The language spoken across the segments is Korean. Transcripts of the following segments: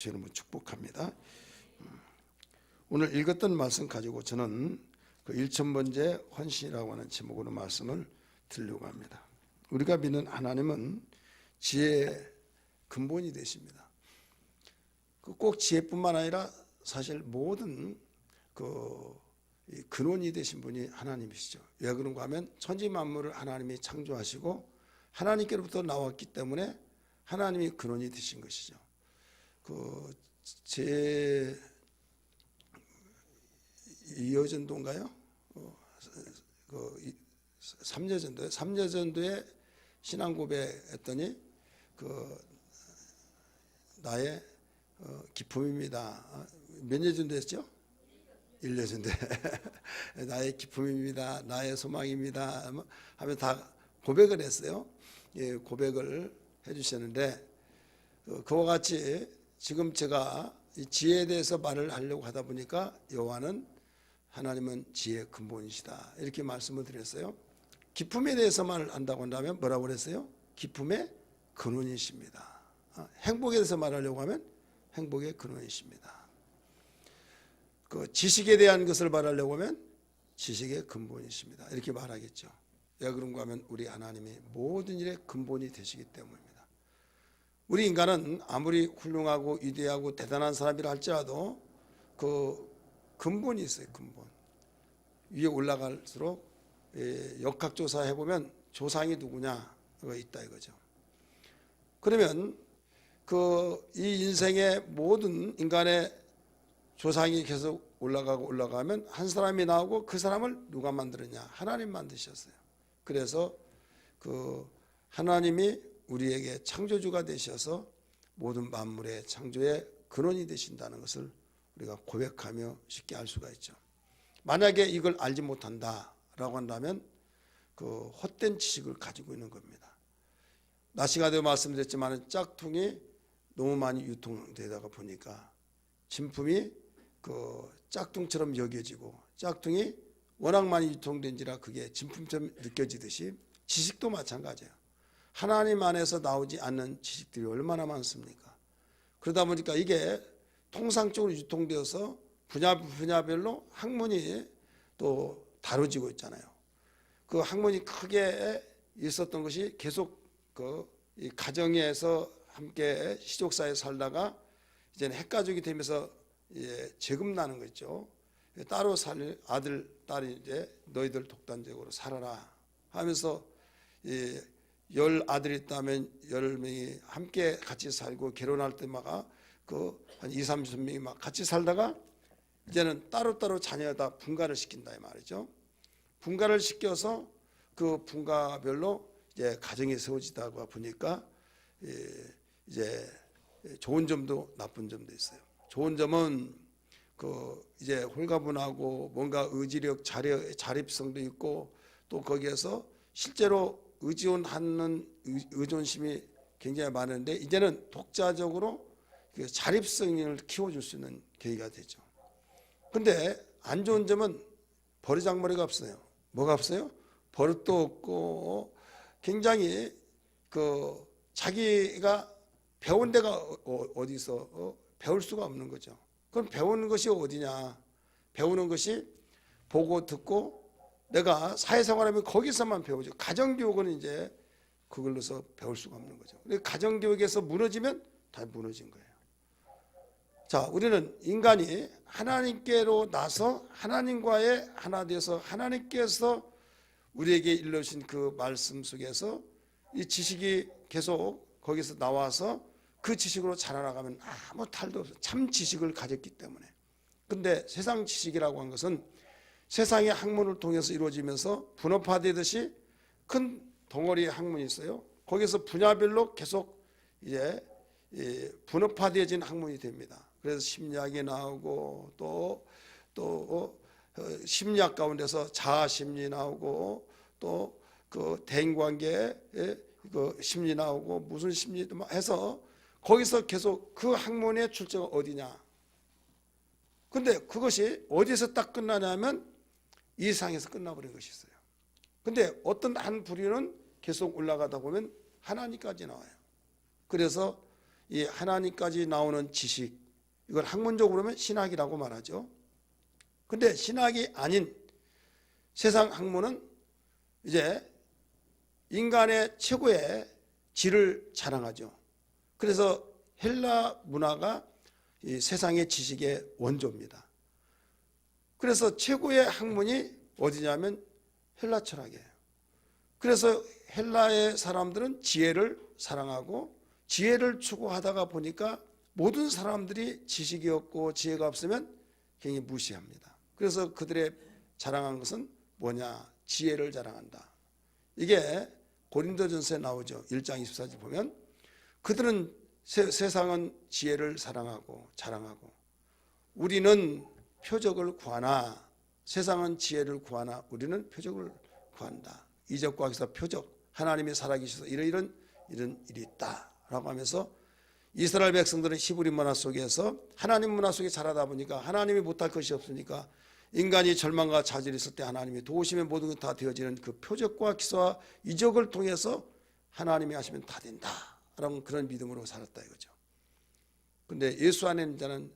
여러분 축복합니다. 오늘 읽었던 말씀 가지고 저는 그 1000번째 헌신이라고 하는 제목으로 말씀을 드리려고 합니다. 우리가 믿는 하나님은 지혜의 근본이 되십니다. 꼭 지혜뿐만 아니라 사실 모든 근원이 되신 분이 하나님이시죠. 왜 그런가 하면 천지 만물을 하나님이 창조하시고 하나님께로부터 나왔기 때문에 하나님이 근원이 되신 것이죠. 제 2여전도인가요? 3여전도에 3여전도에 신앙 고백했더니 나의 기쁨입니다. 몇 여전도 했죠? 1여전도에 나의 기쁨입니다. 나의 소망입니다. 하면 다 고백을 했어요. 예, 고백을 해주셨는데 그와 같이 지금 제가 이 지혜에 대해서 말을 하려고 하다 보니까 여호와는 하나님은 지혜의 근본이시다 이렇게 말씀을 드렸어요. 기쁨에 대해서 말을 한다고 한다면 뭐라고 그랬어요? 기쁨의 근원이십니다. 행복에 대해서 말하려고 하면 행복의 근원이십니다. 지식에 대한 것을 말하려고 하면 지식의 근본이십니다. 이렇게 말하겠죠. 왜 그런가 하면 우리 하나님이 모든 일의 근본이 되시기 때문입니다. 우리 인간은 아무리 훌륭하고 위대하고 대단한 사람이라 할지라도 그 근본이 있어요. 근본. 위에 올라갈수록 역학조사 해보면 조상이 누구냐가 있다 이거죠. 그러면 이 인생의 모든 인간의 조상이 계속 올라가면 한 사람이 나오고 그 사람을 누가 만들었냐? 하나님 만드셨어요. 그래서 하나님이 우리에게 창조주가 되셔서 모든 만물의 창조의 근원이 되신다는 것을 우리가 고백하며 쉽게 알 수가 있죠. 만약에 이걸 알지 못한다라고 한다면 헛된 지식을 가지고 있는 겁니다. 낮 시간에도 말씀드렸지만 짝퉁이 너무 많이 유통되다가 보니까 진품이 짝퉁처럼 여겨지고 짝퉁이 워낙 많이 유통된지라 그게 진품처럼 느껴지듯이 지식도 마찬가지예요. 하나님 안에서 나오지 않는 지식들이 얼마나 많습니까? 그러다 보니까 이게 통상적으로 유통되어서 분야별로 학문이 또 다뤄지고 있잖아요. 그 학문이 크게 있었던 것이 계속 이 가정에서 함께 시족사에 살다가 이제는 핵가족이 되면서 재금 나는 거죠. 따로 살 아들, 딸이 이제 너희들 독단적으로 살아라 하면서 10아들이 있다면 10명이 함께 같이 살고 결혼할 때마다 한 20-30명이 막 같이 살다가 이제는 따로따로 자녀 다 분가를 시킨다 이 말이죠. 분가를 시켜서 그 분가별로 이제 가정이 세워지다 보니까 이제 좋은 점도 나쁜 점도 있어요. 좋은 점은 이제 홀가분하고 뭔가 의지력, 자립성도 있고 또 거기에서 실제로 의존하는 의존심이 굉장히 많은데 이제는 독자적으로 자립성을 키워줄 수 있는 계기가 되죠. 근데 안 좋은 점은 버르장머리가 없어요. 뭐가 없어요? 버릇도 없고 굉장히 자기가 배운 데가 어디서 배울 수가 없는 거죠. 그럼 배우는 것이 어디냐? 배우는 것이 보고 듣고 내가 사회생활하면 거기서만 배우죠. 가정교육은 이제 그걸로서 배울 수가 없는 거죠. 가정교육에서 무너지면 다 무너진 거예요. 자, 우리는 인간이 하나님께로 나서 하나님과의 하나 되어서 하나님께서 우리에게 일러주신 그 말씀 속에서 이 지식이 계속 거기서 나와서 그 지식으로 자라나가면 아무 탈도 없어요. 참 지식을 가졌기 때문에. 근데 세상 지식이라고 한 것은 세상의 학문을 통해서 이루어지면서 분업화되듯이 큰 덩어리의 학문이 있어요. 거기서 분야별로 계속 이제 분업화되어진 학문이 됩니다. 그래서 심리학이 나오고 또 심리학 가운데서 자아심리 나오고 또 대인관계 심리 나오고 무슨 심리도 해서 거기서 계속 그 학문의 출처가 어디냐. 근데 그것이 어디서 딱 끝나냐면 이 세상에서 끝나버린 것이 있어요. 근데 어떤 한 부류는 계속 올라가다 보면 하나님까지 나와요. 그래서 이 하나님까지 나오는 지식, 이걸 학문적으로 보면 신학이라고 말하죠. 근데 신학이 아닌 세상 학문은 이제 인간의 최고의 질을 자랑하죠. 그래서 헬라 문화가 이 세상의 지식의 원조입니다. 그래서 최고의 학문이 어디냐면 헬라 철학이에요. 그래서 헬라의 사람들은 지혜를 사랑하고 지혜를 추구하다가 보니까 모든 사람들이 지식이 없고 지혜가 없으면 굉장히 무시합니다. 그래서 그들의 자랑한 것은 뭐냐? 지혜를 자랑한다. 이게 고린도전서에 나오죠. 1장 24절 보면 그들은 세상은 지혜를 사랑하고 자랑하고 우리는 표적을 구하나, 세상은 지혜를 구하나 우리는 표적을 구한다. 이적과학에서 표적, 하나님이 살아계셔서 이런 일이 있다라고 하면서 이스라엘 백성들은 히브리 문화 속에서 하나님 문화 속에 자라다 보니까 하나님이 못할 것이 없으니까 인간이 절망과 좌절이 있을 때 하나님이 도우시면 모든 것 다 되어지는 그 표적과 기사와 이적을 통해서 하나님이 하시면 다 된다라는 그런 믿음으로 살았다 이거죠. 그런데 예수 안에 있는 자는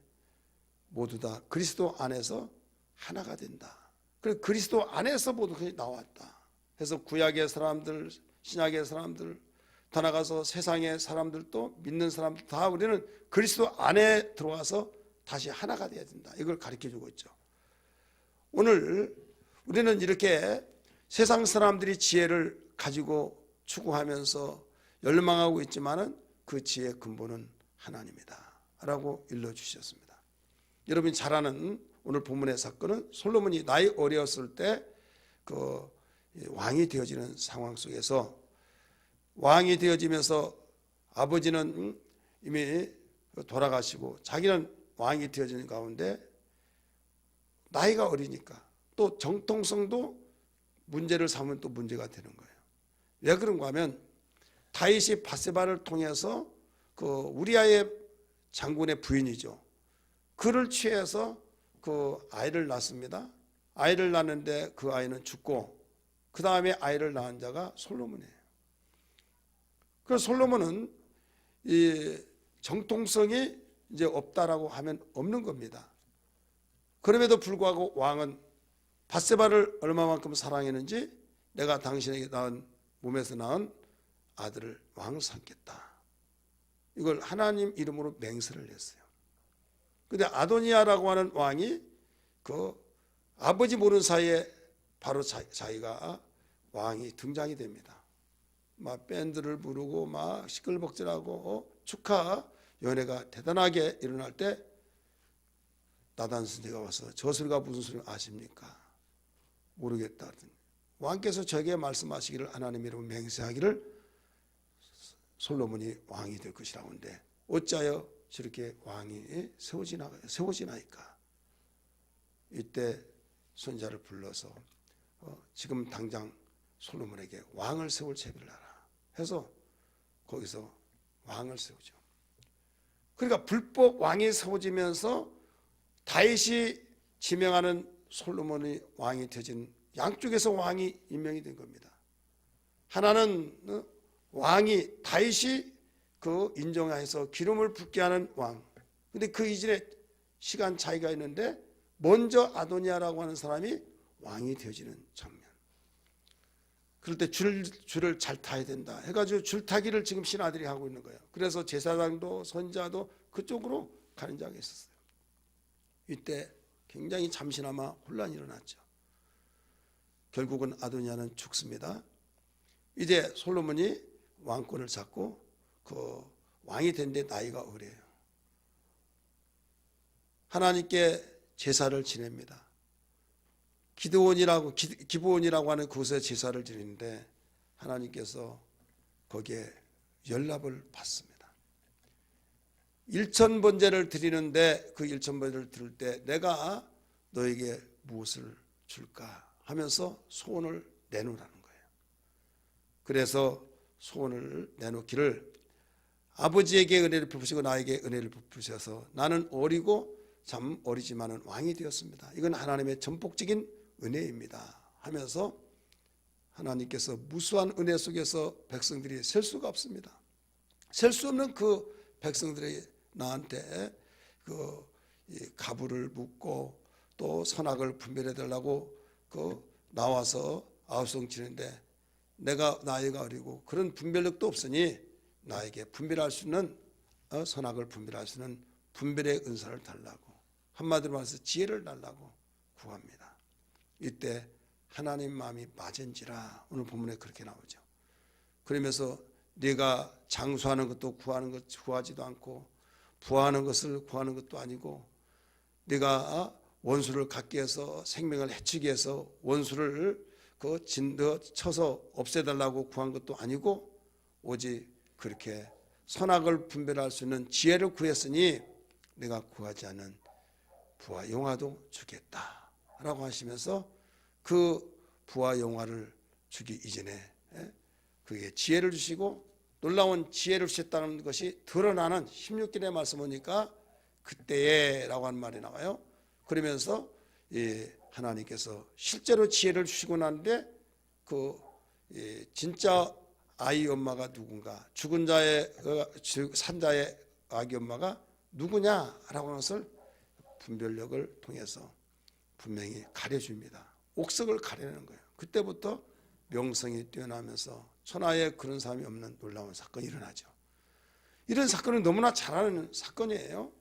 모두 다 그리스도 안에서 하나가 된다. 그래서 그리스도 안에서 모두 것이 나왔다. 그래서 구약의 사람들, 신약의 사람들, 더 나가서 세상의 사람들도 믿는 사람들 다 우리는 그리스도 안에 들어와서 다시 하나가 돼야 된다. 이걸 가르쳐주고 있죠. 오늘 우리는 이렇게 세상 사람들이 지혜를 가지고 추구하면서 열망하고 있지만은 그 지혜의 근본은 하나님이다 라고 일러주셨습니다. 여러분이 잘 아는 오늘 본문의 사건은 솔로몬이 나이 어렸을 때 그 왕이 되어지는 상황 속에서 왕이 되어지면서 아버지는 이미 돌아가시고 자기는 왕이 되어지는 가운데 나이가 어리니까 또 정통성도 문제를 삼으면 또 문제가 되는 거예요. 왜 그런가 하면 다윗이 밧세바를 통해서 그 우리아의 장군의 부인이죠. 그를 취해서 그 아이를 낳습니다. 아이를 낳는데 그 아이는 죽고 그 다음에 아이를 낳은 자가 솔로몬이에요. 그래서 솔로몬은 이 정통성이 이제 없다라고 하면 없는 겁니다. 그럼에도 불구하고 왕은 밧세바를 얼마만큼 사랑했는지 내가 당신에게 낳은 몸에서 낳은 아들을 왕을 삼겠다. 이걸 하나님 이름으로 맹세를 했어요. 근데 아도니아라고 하는 왕이 그 아버지 모르는 사이에 바로 자기가 왕이 등장이 됩니다. 막 밴드를 부르고 막 시끌벅적하고 축하 연회가 대단하게 일어날 때 나단 선지가 와서 저 소리가 무슨 소리인지 아십니까? 모르겠다. 왕께서 저에게 말씀하시기를 하나님 이름으로 맹세하기를 솔로몬이 왕이 될 것이라고 하는데 어찌하여 저렇게 왕이 세워지나이까? 이때 선자를 불러서 지금 당장 솔로몬에게 왕을 세울 제비를 하라 해서 거기서 왕을 세우죠. 그러니까 불법 왕이 세워지면서 다윗이 지명하는 솔로몬이 왕이 되진 양쪽에서 왕이 임명이 된 겁니다. 하나는 왕이 다윗이 그 인정해서 기름을 붓게 하는 왕. 근데 그 이전에 시간 차이가 있는데 먼저 아도니아라고 하는 사람이 왕이 되어지는 장면. 그럴 때 줄을 잘 타야 된다 해가지고 줄타기를 지금 신하들이 하고 있는 거예요. 그래서 제사장도 선자도 그쪽으로 가는 자가 있었어요. 이때 굉장히 잠시나마 혼란이 일어났죠. 결국은 아도니아는 죽습니다. 이제 솔로몬이 왕권을 잡고 그 왕이 된데 나이가 어려요. 하나님께 제사를 지냅니다. 기브온이라고 하는 곳에 제사를 드리는데 하나님께서 거기에 연락을 받습니다. 1,000번제를 드리는데 그 1,000번제를 드릴 때 내가 너에게 무엇을 줄까 하면서 소원을 내놓으라는 거예요. 그래서 소원을 내놓기를 아버지에게 은혜를 베푸시고 나에게 은혜를 베푸셔서 나는 어리고 참 어리지만은 왕이 되었습니다. 이건 하나님의 전폭적인 은혜입니다 하면서 하나님께서 무수한 은혜 속에서 백성들이 셀 수가 없습니다. 셀 수 없는 그 백성들이 나한테 이 가부를 묻고 또 선악을 분별해 달라고 나와서 아우성 치는데 내가 나이가 어리고 그런 분별력도 없으니 나에게 분별할 수 있는 선악을 분별할 수 있는 분별의 은사를 달라고, 한마디로 말해서 지혜를 달라고 구합니다. 이때 하나님 마음이 맞은지라 오늘 본문에 그렇게 나오죠. 그러면서 네가 장수하는 것도 구하지도 않고 부하는 것을 구하는 것도 아니고 네가 원수를 갖게 해서 생명을 해치게 해서 원수를 쳐서 없애달라고 구한 것도 아니고 오직 그렇게 선악을 분별할 수 있는 지혜를 구했으니 내가 구하지 않은 부와 영화도 주겠다라고 하시면서 그 부와 영화를 주기 이전에 그게 지혜를 주시고 놀라운 지혜를 주셨다는 것이 드러나는 16절의 말씀 보니까 그때에라고 하는 말이 나와요. 그러면서 하나님께서 실제로 지혜를 주시고 나는데 진짜 아이 엄마가 누군가, 죽은 자의 산자의 아기 엄마가 누구냐라고 하는 것을 분별력을 통해서 분명히 가려줍니다. 옥석을 가려내는 거예요. 그때부터 명성이 뛰어나면서 천하에 그런 사람이 없는 놀라운 사건이 일어나죠. 이런 사건은 너무나 잘 아는 사건이에요.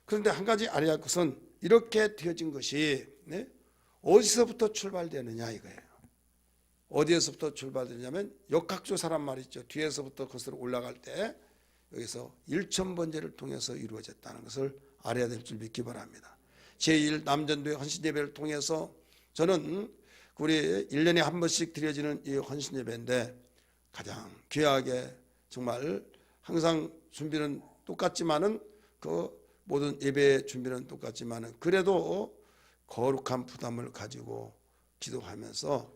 그런데 한 가지 알아야 할 것은 이렇게 되어진 것이 어디서부터 출발되느냐 이거예요. 어디에서부터 출발되냐면 역학조사란 말이 있죠. 뒤에서부터 그것으로 올라갈 때 여기서 일천번제를 통해서 이루어졌다는 것을 알아야 될 줄 믿기 바랍니다. 제1 남전도의 헌신예배를 통해서 저는 우리 1년에 한 번씩 드려지는 이 헌신예배인데 가장 귀하게 정말 항상 준비는 똑같지만은 모든 예배의 준비는 똑같지만은 그래도 거룩한 부담을 가지고 기도하면서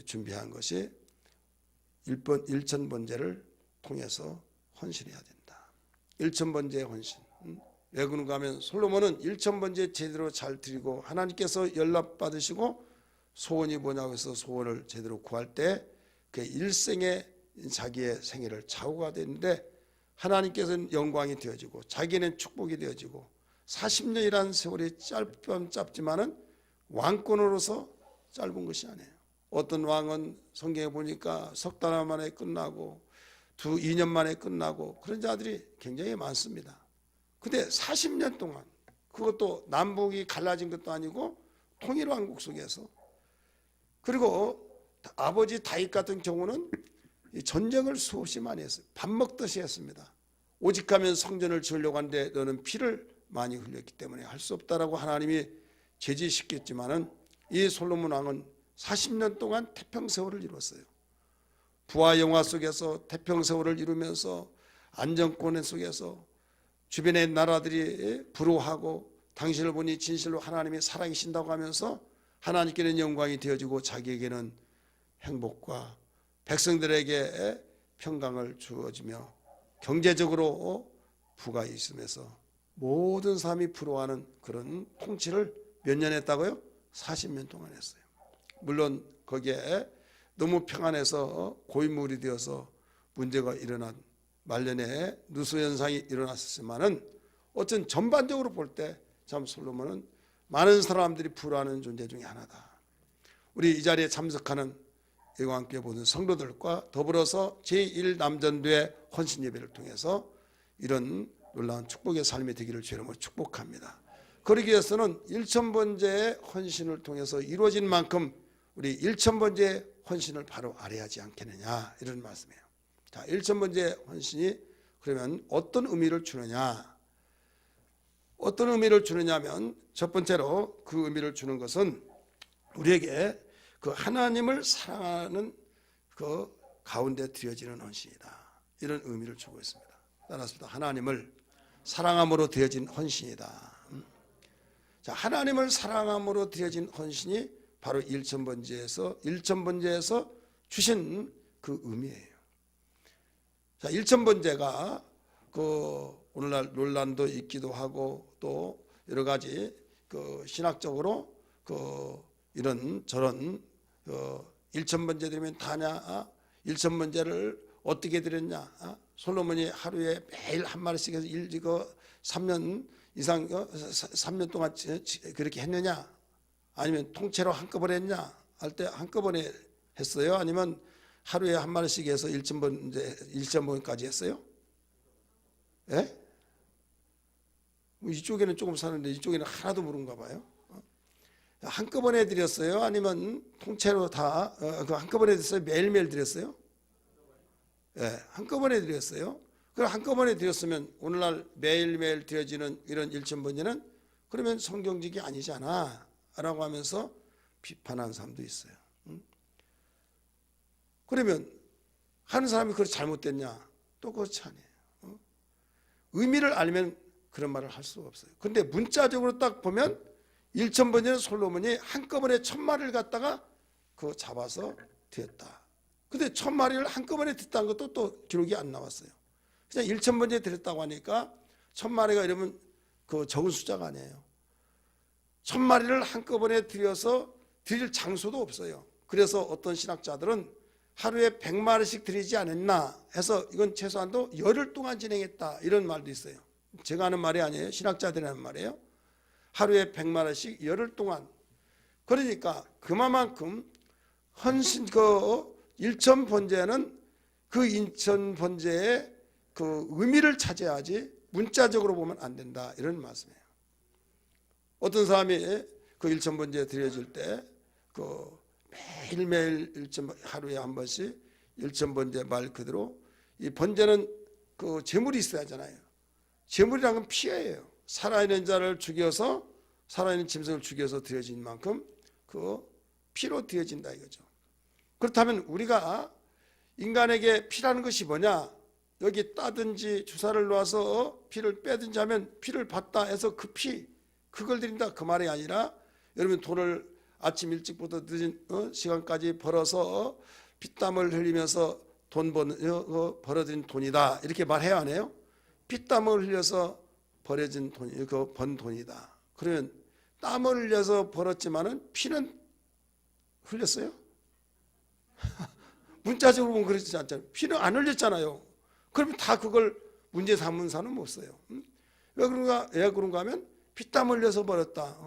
준비한 것이 일천번제를 통해서 헌신해야 된다. 일천번제의 헌신. 왜 그런가 하면 솔로몬은 일천번제 제대로 잘 드리고 하나님께서 연락받으시고 소원이 뭐냐고 해서 소원을 제대로 구할 때 그 일생에 자기의 생애를 좌우가 되는데 하나님께서는 영광이 되어지고 자기는 축복이 되어지고 40년이라는 세월이 짧지만은 왕권으로서 짧은 것이 아니에요. 어떤 왕은 성경에 보니까 석 달 만에 끝나고 2년 만에 끝나고 그런 자들이 굉장히 많습니다. 근데 40년 동안 그것도 남북이 갈라진 것도 아니고 통일왕국 속에서, 그리고 아버지 다윗 같은 경우는 전쟁을 수없이 많이 했어요. 밥 먹듯이 했습니다. 오직하면 성전을 지으려고 하는데 너는 피를 많이 흘렸기 때문에 할 수 없다라고 하나님이 제지시켰지만은 이 솔로몬 왕은 40년 동안 태평세월을 이뤘어요. 부와 영화 속에서 태평세월을 이루면서 안정권 속에서 주변의 나라들이 부러워하고 당신을 보니 진실로 하나님이 살아계신다고 하면서 하나님께는 영광이 되어지고 자기에게는 행복과 백성들에게 평강을 주어지며 경제적으로 부가 있으면서 모든 사람이 부러워하는 그런 통치를 몇 년 했다고요? 40년 동안 했어요. 물론 거기에 너무 평안해서 고인물이 되어서 문제가 일어난 말년에 누수현상이 일어났었지만은 어쨌든 전반적으로 볼 때 참 솔로몬은 많은 사람들이 부러워하는 존재 중에 하나다. 우리 이 자리에 참석하는 이와 함께 보는 성도들과 더불어서 제1남전도의 헌신예배를 통해서 이런 놀라운 축복의 삶이 되기를 주의 이름으로 축복합니다. 그러기 위해서는 일천번제의 헌신을 통해서 이루어진 만큼 우리 일천번제의 헌신을 바로 알아야 하지 않겠느냐 이런 말씀이에요. 자, 일천번제 헌신이 그러면 어떤 의미를 주느냐? 어떤 의미를 주느냐면 첫 번째로 그 의미를 주는 것은 우리에게 그 하나님을 사랑하는 그 가운데 드려지는 헌신이다. 이런 의미를 주고 있습니다. 따라서 하나님을 사랑함으로 드려진 헌신이다. 자, 하나님을 사랑함으로 드려진 헌신이 바로 일천번제에서 주신 그 의미예요. 자, 일천번제가 오늘날 논란도 있기도 하고 또 여러 가지 신학적으로 이런 저런 일천번제 드리면 다냐? 일천번제를 어떻게 드렸냐? 솔로몬이 하루에 매일 한 마리씩 해서 이거 3년 이상 3년 동안 그렇게 했느냐? 아니면 통째로 한꺼번에 했냐? 할 때 한꺼번에 했어요? 아니면 하루에 한 마리씩 해서 1.5까지 했어요? 예? 이쪽에는 조금 사는데 이쪽에는 하나도 모른가 봐요. 한꺼번에 드렸어요? 아니면 통째로 다 한꺼번에 드렸어요? 매일매일 드렸어요? 예, 한꺼번에 드렸어요. 그럼 한꺼번에 드렸으면 오늘날 매일매일 드려지는 이런 일천번제는 그러면 성경직이 아니잖아 라고 하면서 비판하는 사람도 있어요. 그러면 하는 사람이 그렇게 잘못됐냐? 또 그렇지 않아요. 의미를 알면 그런 말을 할 수가 없어요. 근데 문자적으로 딱 보면 일천번제는 솔로몬이 한꺼번에 1000마리를 갖다가 그거 잡아서 드렸다. 근데 1000마리를 한꺼번에 드렸다는 것도 또 기록이 안 나왔어요. 그냥 1000번째 드렸다고 하니까 1000마리가 이러면 그 적은 숫자가 아니에요. 1000마리를 한꺼번에 드려서 드릴 장소도 없어요. 그래서 어떤 신학자들은 하루에 100마리씩 드리지 않았나 해서 이건 최소한도 열흘 동안 진행했다 이런 말도 있어요. 제가 하는 말이 아니에요. 신학자들이 하는 말이에요. 하루에 100마리씩 열흘 동안. 그러니까 그만큼 헌신 일천번제는 그 일천번제의 그 의미를 찾아야지 문자적으로 보면 안 된다 이런 말씀이에요. 어떤 사람이 그 일천번제 드려질 때 그 매일매일 하루에 한 번씩 일천번제 말 그대로 이 번제는 그 제물이 있어야 하잖아요. 제물이란 건 피해예요. 살아있는 자를 죽여서 살아있는 짐승을 죽여서 드려진 만큼 그 피로 드려진다 이거죠. 그렇다면 우리가 인간에게 피라는 것이 뭐냐? 여기 따든지 주사를 놔서 피를 빼든지 하면 피를 받다 해서 그 피, 그걸 드린다 그 말이 아니라 여러분 돈을 아침 일찍부터 늦은 시간까지 벌어서 피땀을 흘리면서 벌어들인 돈이다 이렇게 말해야 하네요. 피땀을 흘려서 벌어진 돈이 번 돈이다. 그러면 땀을 흘려서 벌었지만은 피는 흘렸어요? 문자적으로 보면 그렇지 않잖아요. 피는 안 흘렸잖아요. 그러면 다 그걸 문제 삼은 사람은 못 써요. 왜 그런가 하면 피땀 흘려서 벌었다.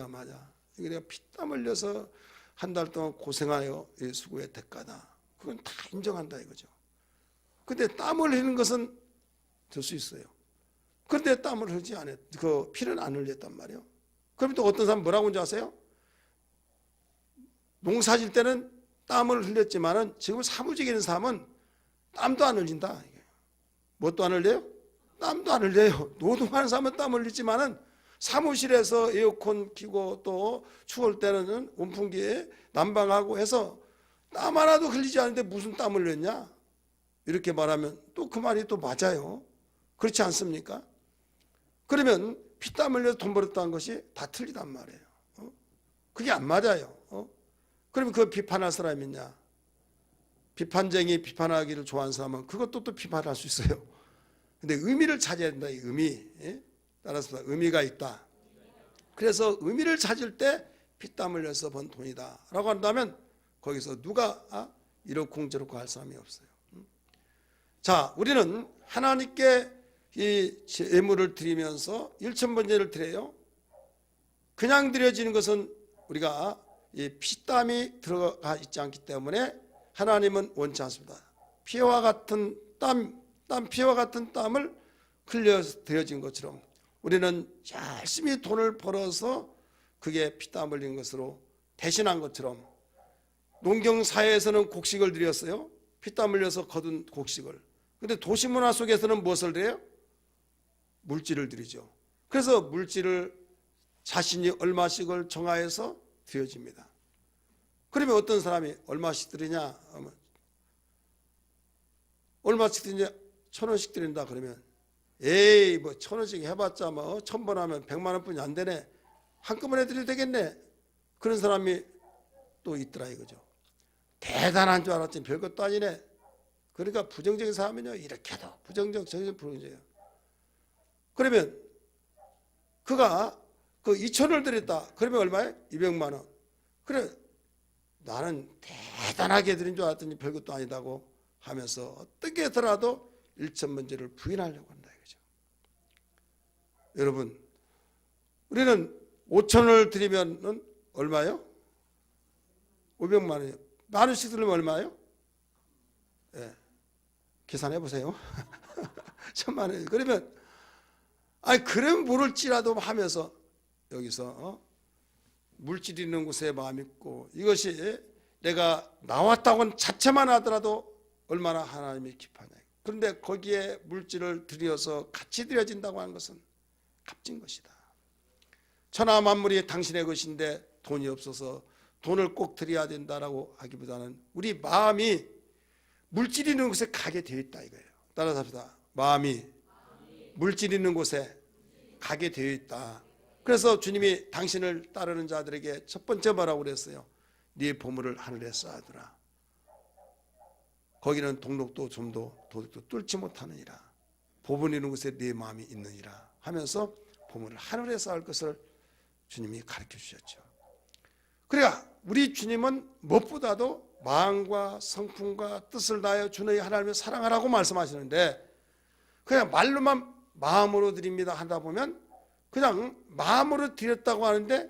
맞아. 내가 피땀 흘려서 한 달 동안 고생하여 수고의 대가다. 그건 다 인정한다 이거죠. 근데 땀을 흘리는 것은 될 수 있어요. 그런데 땀을 흘리지 않아요. 그 피는 안 흘렸단 말이에요. 그럼 또 어떤 사람 뭐라고 하는지 아세요? 농사 질 때는 땀을 흘렸지만은 지금 사무직인 사람은 땀도 안 흘린다. 뭣도 안 흘려요? 땀도 안 흘려요. 노동하는 사람은 땀 흘리지만은 사무실에서 에어컨 켜고 또 추울 때는 온풍기에 난방하고 해서 땀 하나도 흘리지 않는데 무슨 땀 흘렸냐? 이렇게 말하면 또 그 말이 또 맞아요. 그렇지 않습니까? 그러면 피땀 흘려서 돈 벌었다는 것이 다 틀리단 말이에요. 그게 안 맞아요. 그러면 그걸 비판할 사람이 있냐? 비판쟁이 비판하기를 좋아하는 사람은 그것도 또 비판할 수 있어요. 근데 의미를 찾아야 된다. 이 의미. 따라서 의미가 있다. 그래서 의미를 찾을 때 피땀 흘려서 번 돈이다 라고 한다면 거기서 누가 이렇쿵저렇쿵 할 사람이 없어요. 자, 우리는 하나님께 이 예물을 드리면서 일천번제를 드려요. 그냥 드려지는 것은 우리가 이 피땀이 들어가 있지 않기 때문에 하나님은 원치 않습니다. 피와 같은 피와 같은 땀을 흘려 드려진 것처럼 우리는 열심히 돈을 벌어서 그게 피땀 흘린 것으로 대신한 것처럼 농경사회에서는 곡식을 드렸어요. 피땀 흘려서 거둔 곡식을. 그런데 도시문화 속에서는 무엇을 드려요? 물질을 드리죠. 그래서 물질을 자신이 얼마씩을 정하여서 드려집니다. 그러면 어떤 사람이 얼마씩 드리냐? 얼마씩 드리냐? 1000원씩 드린다 그러면 에이 뭐 1000원씩 해봤자 뭐 1000번 하면 100만 원뿐이 안 되네. 한꺼번에 드려도 되겠네. 그런 사람이 또 있더라 이거죠. 대단한 줄 알았더니 별것도 아니네. 그러니까 부정적인 사람은요 이렇게 해도 부정적이에요. 그러면 그가 그 2,000원을 드렸다. 그러면 얼마예요? 200만 원. 그래 나는 대단하게 드린 줄 알았더니 별것도 아니다고 하면서 어떻게 하더라도 일천번제를 부인하려고 한다 이거죠. 여러분, 우리는 5천원을 드리면 얼마요? 500만 원이요. 만 원씩 들으면 얼마요? 예. 계산해 보세요. 1000만 원. 그러면 그러면 모를지라도 하면서 여기서 물질 있는 곳에 마음 있고 이것이 내가 나왔다고는 자체만 하더라도 얼마나 하나님이 기뻐하냐. 그런데 거기에 물질을 들여서 같이 드려진다고 하는 것은 값진 것이다. 천하 만물이 당신의 것인데 돈이 없어서 돈을 꼭 드려야 된다라고 하기보다는 우리 마음이 물질 있는 곳에 가게 되어 있다 이거예요. 따라서 합시다. 마음이 물질 있는 곳에 가게 되어 있다. 그래서 주님이 당신을 따르는 자들에게 첫 번째 뭐라고 그랬어요? 네 보물을 하늘에 쌓아두라. 거기는 동록도 좀도 도둑도 뚫지 못하느니라. 보물 있는 곳에 네 마음이 있느니라 하면서 보물을 하늘에 쌓을 것을 주님이 가르쳐 주셨죠. 그러니까 우리 주님은 무엇보다도 마음과 성품과 뜻을 다하여 주너희 하나님을 사랑하라고 말씀하시는데 그냥 말로만 마음으로 드립니다 하다 보면 그냥 마음으로 드렸다고 하는데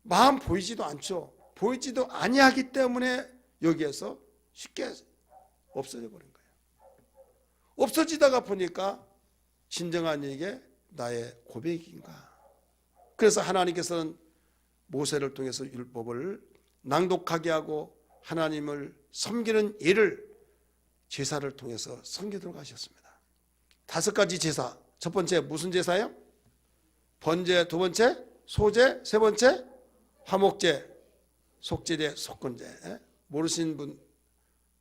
마음 보이지도 않죠. 보이지도 아니하기 때문에 여기에서 쉽게 없어져 버린 거예요. 없어지다가 보니까 진정한 이게 나의 고백인가. 그래서 하나님께서는 모세를 통해서 율법을 낭독하게 하고 하나님을 섬기는 일을 제사를 통해서 섬기도록 하셨습니다. 5가지 제사. 첫 번째 무슨 제사요? 번제. 두 번째 소제. 세 번째 화목제, 속죄제, 속건제. 모르시는 분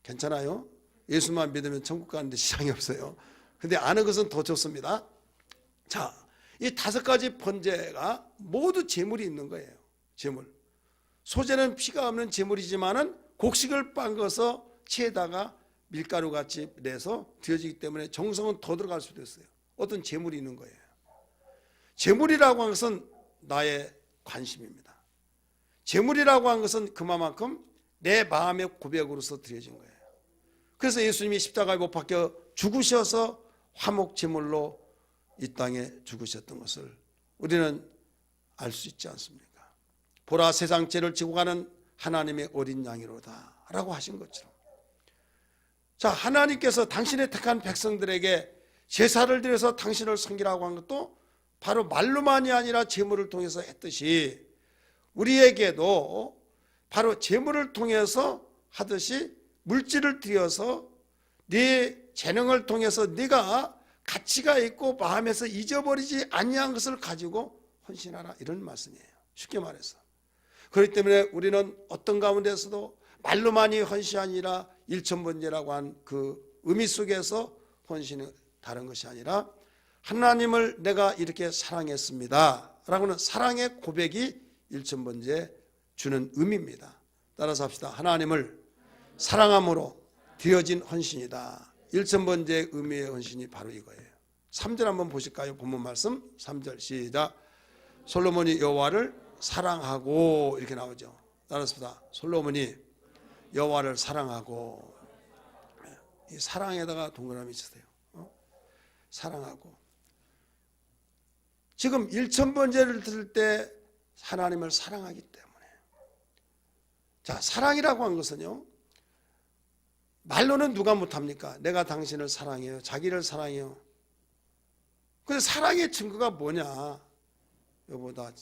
괜찮아요? 예수만 믿으면 천국 가는데 시장이 없어요. 근데 아는 것은 더 좋습니다. 자, 이 5가지 번제가 모두 제물이 있는 거예요. 제물. 소제는 피가 없는 제물이지만은 곡식을 빻아서 채에다가 밀가루 같이 내서 드려지기 때문에 정성은 더 들어갈 수도 있어요. 어떤 제물이 있는 거예요. 제물이라고 하는 것은 나의 관심입니다. 제물이라고 하는 것은 그만큼 내 마음의 고백으로서 드려진 거예요. 그래서 예수님이 십자가에 못 박혀 죽으셔서 화목 제물로 이 땅에 죽으셨던 것을 우리는 알 수 있지 않습니까? 보라 세상 죄를 지고 가는 하나님의 어린 양이로다 라고 하신 것처럼, 자, 하나님께서 당신의 택한 백성들에게 제사를 드려서 당신을 섬기라고 한 것도 바로 말로만이 아니라 제물을 통해서 했듯이 우리에게도 바로 제물을 통해서 하듯이 물질을 들여서 네 재능을 통해서 네가 가치가 있고 마음에서 잊어버리지 아니한 것을 가지고 헌신하라, 이런 말씀이에요. 쉽게 말해서. 그렇기 때문에 우리는 어떤 가운데서도 말로만이 헌신이 아니라 일천번제라고 한 그 의미 속에서 헌신이 다른 것이 아니라 하나님을 내가 이렇게 사랑했습니다 라고는 사랑의 고백이 일천번제 주는 의미입니다. 따라서 합시다. 하나님을 사랑함으로 드려진 헌신이다. 일천번제의 의미의 헌신이 바로 이거예요. 3절 한번 보실까요? 본문 말씀 3절 시작. 솔로몬이 여호와를 사랑하고, 이렇게 나오죠. 따라서 솔로몬이 여호와를 사랑하고, 이 사랑에다가 동그라미 치세요. 사랑하고. 지금 일천번제를 드릴 때 하나님을 사랑하기 때문에, 자, 사랑이라고 하는 것은요, 말로는 누가 못합니까? 내가 당신을 사랑해요, 자기를 사랑해요. 근데 사랑의 증거가 뭐냐? 여보, 나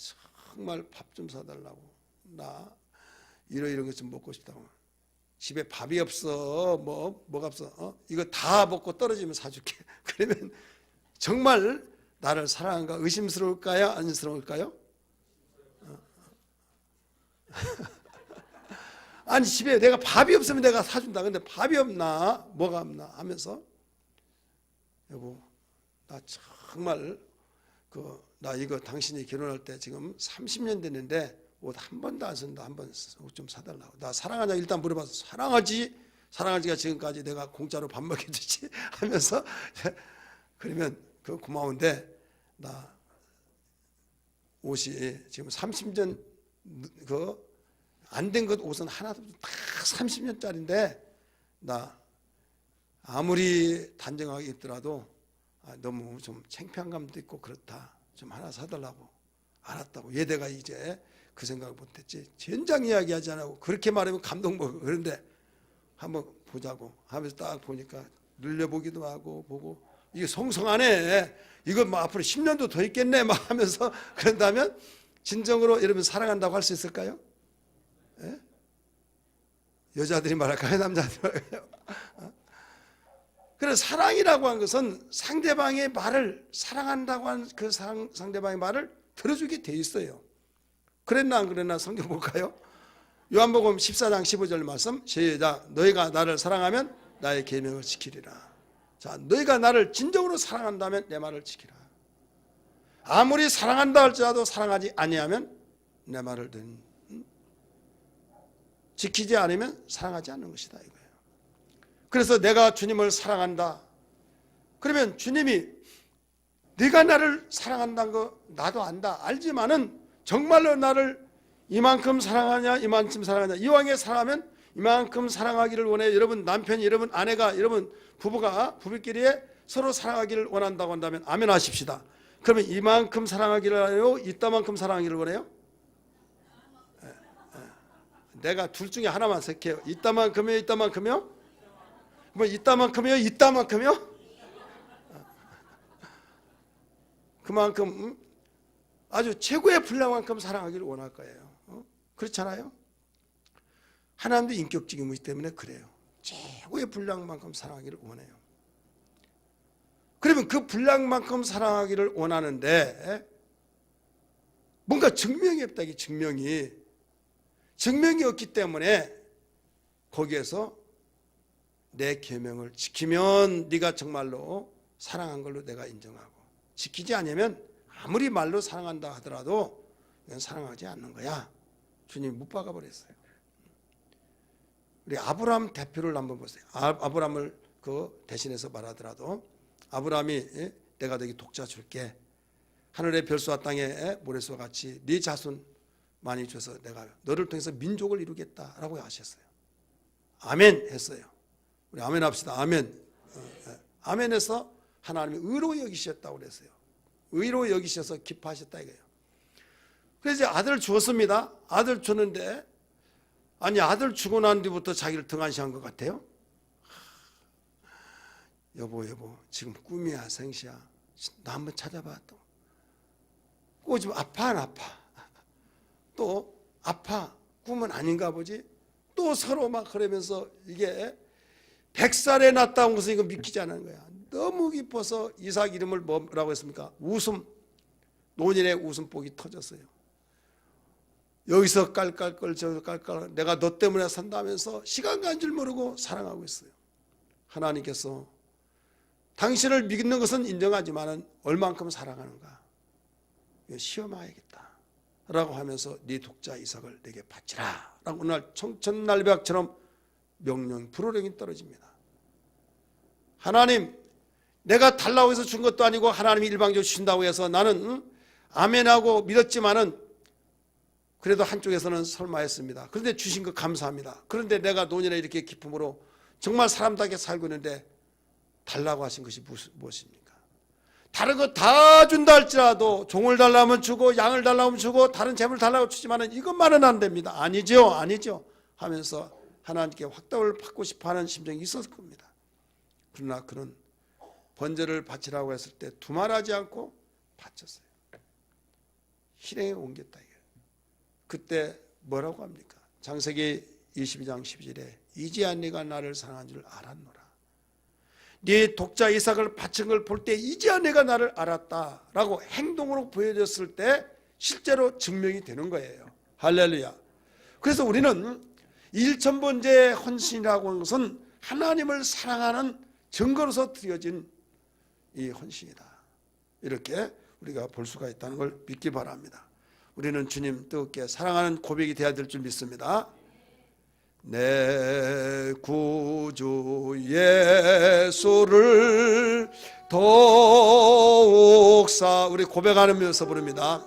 정말 밥 좀 사달라고, 나 이런 것 좀 먹고 싶다고, 집에 밥이 없어, 뭐가 없어, 이거 다 먹고 떨어지면 사줄게. 그러면 정말 나를 사랑한가? 의심스러울까요? 안심스러울까요? 아니, 집에 내가 밥이 없으면 내가 사준다. 근데 밥이 없나? 뭐가 없나? 하면서, 여보, 나 정말 나 이거 당신이 결혼할 때 지금 30년 됐는데 옷 한 번도 안 쓴다. 한 번 옷 좀 사달라고. 나 사랑하냐 일단 물어봐서 사랑하지. 사랑하지가 지금까지 내가 공짜로 밥 먹여주지 하면서 그러면 그 고마운데 나 옷이 지금 30년 안 된 것 옷은 하나도 다 30년짜리인데 나 아무리 단정하게 입더라도 너무 좀 창피한 감도 있고 그렇다. 좀 하나 사달라고. 알았다고. 얘 내가 이제 그 생각을 못했지. 젠장 이야기하지 않고 그렇게 말하면 감동 먹어. 그런데 한번 보자고 하면서 딱 보니까 늘려보기도 하고 보고 이게 송송하네. 이거 뭐 앞으로 10년도 더 있겠네 막 하면서 그런다면 진정으로 여러분 사랑한다고 할 수 있을까요? 예? 여자들이 말할까요? 남자들이 말할까요? 그래서 사랑이라고 하는 것은 상대방의 말을 사랑한다고 하는 그 상대방의 말을 들어주게 돼 있어요. 그랬나 안 그랬나 성경 볼까요? 요한복음 14장 15절 말씀 시작. 너희가 나를 사랑하면 나의 계명을 지키리라. 자, 너희가 나를 진정으로 사랑한다면 내 말을 지키라. 아무리 사랑한다 할지라도 사랑하지 아니하면 내 말을 지키지 않으면 사랑하지 않는 것이다 이거예요. 그래서 내가 주님을 사랑한다. 그러면 주님이 네가 나를 사랑한다는 거 나도 안다. 알지만은 정말로 나를 이만큼 사랑하냐 이만큼 사랑하냐 이왕에 사랑하면 이만큼 사랑하기를 원해. 여러분 남편이 여러분 아내가 여러분 부부가 부부끼리에 서로 사랑하기를 원한다고 한다면 아멘 하십시다. 그러면 이만큼 사랑하기를 원해요? 이따만큼 사랑하기를 원해요? 내가 둘 중에 하나만 선택해요. 이따만큼이요? 이따만큼이요? 뭐 이따만큼이요? 이따만큼이요? 그만큼 아주 최고의 분량만큼 사랑하기를 원할 거예요. 그렇잖아요? 하나님도 인격적인 것이기 때문에 그래요. 최고의 분량만큼 사랑하기를 원해요. 그러면 그 분량만큼 사랑하기를 원하는데 뭔가 증명이 없다. 이게 증명이 없기 때문에 거기에서 내 계명을 지키면 네가 정말로 사랑한 걸로 내가 인정하고 지키지 않으면 아무리 말로 사랑한다 하더라도 이건 사랑하지 않는 거야. 주님이 못 박아 버렸어요. 우리 아브라함 대표를 한번 보세요. 아브라함을 그 대신해서 말하더라도 아브라함이 내가 너에게 독자 줄게. 하늘의 별수와 땅의 모래수와 같이 네 자손 많이 줘서 내가 너를 통해서 민족을 이루겠다라고 하셨어요. 아멘 했어요. 우리 아멘 합시다. 아멘. 아멘해서 하나님이 의로 여기셨다고 그랬어요. 의로 여기셔서 기뻐하셨다 이거예요. 그래서 아들을 주었습니다. 아들 주는데 아니 아들 주고 난 뒤부터 자기를 등한시한 것 같아요. 여보 지금 꿈이야 생시야. 나 한번 찾아봐. 또 지금 아파 안 아파? 또 아파 꿈은 아닌가 보지? 또 서로 막 그러면서 이게 100살에 낳았다는 것은 이거 믿기지 않는 거야. 너무 기뻐서 이삭 이름을 뭐라고 했습니까? 웃음. 노년의 웃음복이 터졌어요. 여기서 깔깔깔 저기서 깔깔 내가 너 때문에 산다면서 시간 간 줄 모르고 사랑하고 있어요. 하나님께서 당신을 믿는 것은 인정하지만 얼만큼 사랑하는가 시험해야겠다 라고 하면서 네 독자 이삭을 내게 바치라 라고 오늘 청천날배학처럼 명령 불호령이 떨어집니다. 하나님 내가 달라고 해서 준 것도 아니고 하나님이 일방적으로 주신다고 해서 나는 아멘하고 믿었지만은 그래도 한쪽에서는 설마했습니다. 그런데 주신 거 감사합니다. 그런데 내가 노년에 이렇게 기쁨으로 정말 사람답게 살고 있는데 달라고 하신 것이 무엇입니까? 다른 거 다 준다 할지라도 종을 달라면 주고 양을 달라면 주고 다른 재물 달라고 주지만은 이것만은 안 됩니다. 아니죠 하면서 하나님께 확답을 받고 싶어하는 심정이 있었을 겁니다. 그러나 그는 번제를 바치라고 했을 때 두말하지 않고 바쳤어요. 실행에 옮겼다 이거예요. 그때 뭐라고 합니까? 창세기 22장 12절에 이제야 네가 나를 사랑한 줄 알았노라. 네 독자 이삭을 바친 걸 볼 때 이제야 내가 나를 알았다라고 행동으로 보여줬을 때 실제로 증명이 되는 거예요. 할렐루야. 그래서 우리는 일천번제 헌신이라고 하는 것은 하나님을 사랑하는 증거로서 드려진 이 헌신이다. 이렇게 우리가 볼 수가 있다는 걸 믿기 바랍니다. 우리는 주님 뜨겁게 사랑하는 고백이 되어야 될 줄 믿습니다. 내 구주 예수를 더욱 우리 고백하면서 부릅니다.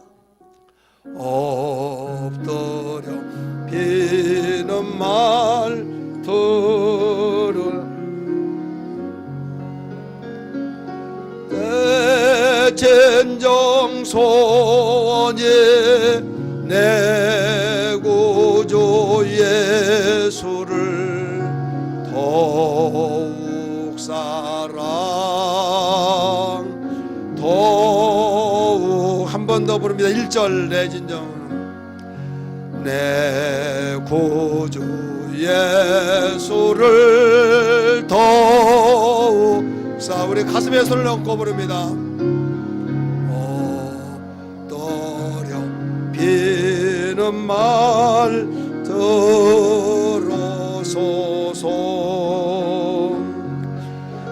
엎드려 비는 말 들을 내 진정 소원이 내 구주 예수를 더욱 사랑 더욱 한 번 더 부릅니다. 1절 내 진정 내 구주 예수를 더욱 우리 가슴에 손을 얹고 부릅니다. 비는 말 들어소서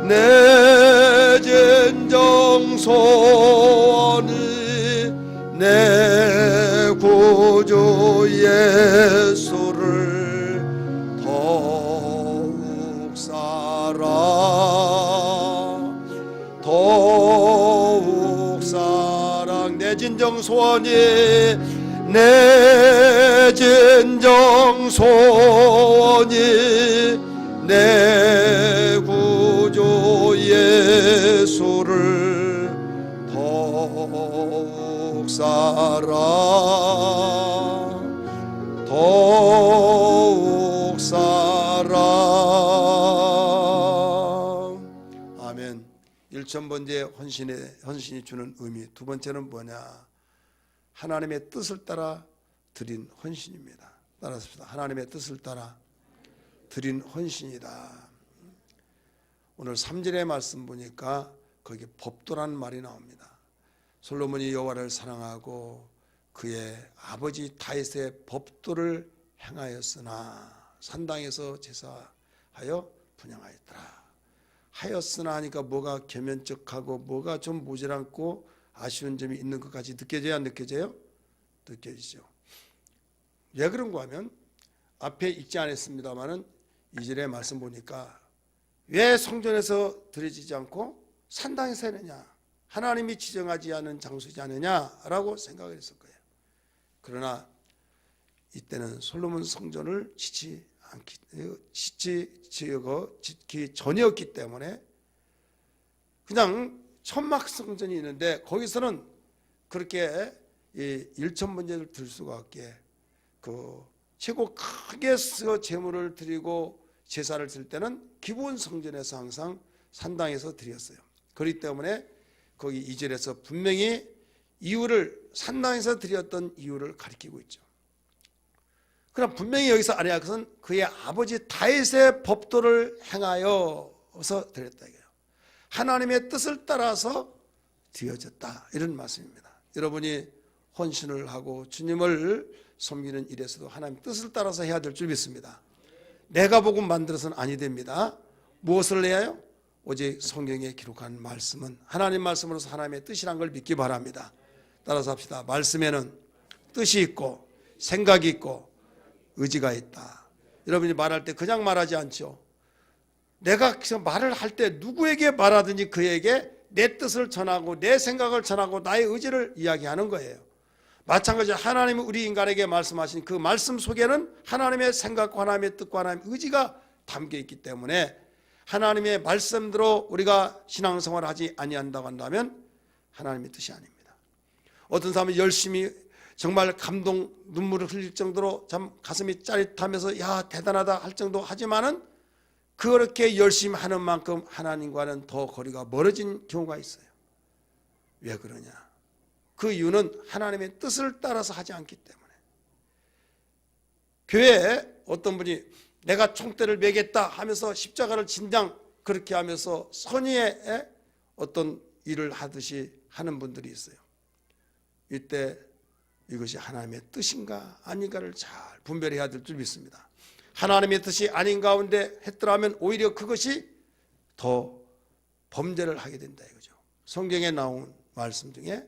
내 진정 소원이 내 구주 예수를 더욱 사랑 더욱 사랑 내 진정 소원이 내 진정 소원이 내 구주 예수를 더욱 사랑 더욱 사랑. 아멘. 1,000번째 헌신이 주는 의미. 두 번째는 뭐냐? 하나님의 뜻을 따라 드린 헌신입니다. 따라합시다. 하나님의 뜻을 따라 드린 헌신이다. 오늘 3절의 말씀 보니까 거기 법도라는 말이 나옵니다. 솔로몬이 여호와를 사랑하고 그의 아버지 다윗의 법도를 행하였으나 산당에서 제사하여 분향하였더라. 하였으나 하니까 뭐가 계면적하고 뭐가 좀 모자란고 아쉬운 점이 있는 것까지 느껴져요? 안 느껴져요? 느껴지죠. 왜 그런가 하면 앞에 읽지 않았습니다마는 2절의 말씀 보니까 왜 성전에서 드려지지 않고 산당에서 했느냐, 하나님이 지정하지 않은 장소지 않느냐라고 생각을 했을 거예요. 그러나 이때는 솔로몬 성전을 짓기 전이었기 때문에 그냥 천막 성전이 있는데 거기서는 그렇게 1,000번제를 들 수가 없게 그 최고 크게 제물을 드리고 제사를 드릴 때는 기본 성전에서 항상 산당에서 드렸어요. 그렇기 때문에 거기 2절에서 분명히 이유를 산당에서 드렸던 이유를 가리키고 있죠. 그럼 분명히 여기서 아니야. 그것은 그의 아버지 다윗의 법도를 행하여서 드렸다 이거예요. 하나님의 뜻을 따라서 드려졌다 이런 말씀입니다. 여러분이 헌신을 하고 주님을 섬기는 일에서도 하나님 뜻을 따라서 해야 될 줄 믿습니다. 내가 보고 만들어서는 아니 됩니다. 무엇을 해야요? 오직 성경에 기록한 말씀은 하나님 말씀으로서 하나님의 뜻이란 걸 믿기 바랍니다. 따라서 합시다. 말씀에는 뜻이 있고 생각이 있고 의지가 있다. 여러분이 말할 때 그냥 말하지 않죠. 내가 말을 할 때 누구에게 말하든지 그에게 내 뜻을 전하고 내 생각을 전하고 나의 의지를 이야기하는 거예요. 마찬가지로 하나님이 우리 인간에게 말씀하신 그 말씀 속에는 하나님의 생각과 하나님의 뜻과 하나님의 의지가 담겨 있기 때문에 하나님의 말씀대로 우리가 신앙생활을 하지 아니한다고 한다면 하나님의 뜻이 아닙니다. 어떤 사람은 열심히 정말 감동 눈물을 흘릴 정도로 참 가슴이 짜릿하면서 야 대단하다 할 정도 하지만은 그렇게 열심히 하는 만큼 하나님과는 더 거리가 멀어진 경우가 있어요. 왜 그러냐? 그 이유는 하나님의 뜻을 따라서 하지 않기 때문에. 교회에 어떤 분이 내가 총대를 매겠다 하면서 십자가를 진장 그렇게 하면서 선의의 어떤 일을 하듯이 하는 분들이 있어요. 이때 이것이 하나님의 뜻인가 아닌가를 잘 분별해야 될 줄 믿습니다. 하나님의 뜻이 아닌 가운데 했더라면 오히려 그것이 더 범죄를 하게 된다 이거죠. 성경에 나온 말씀 중에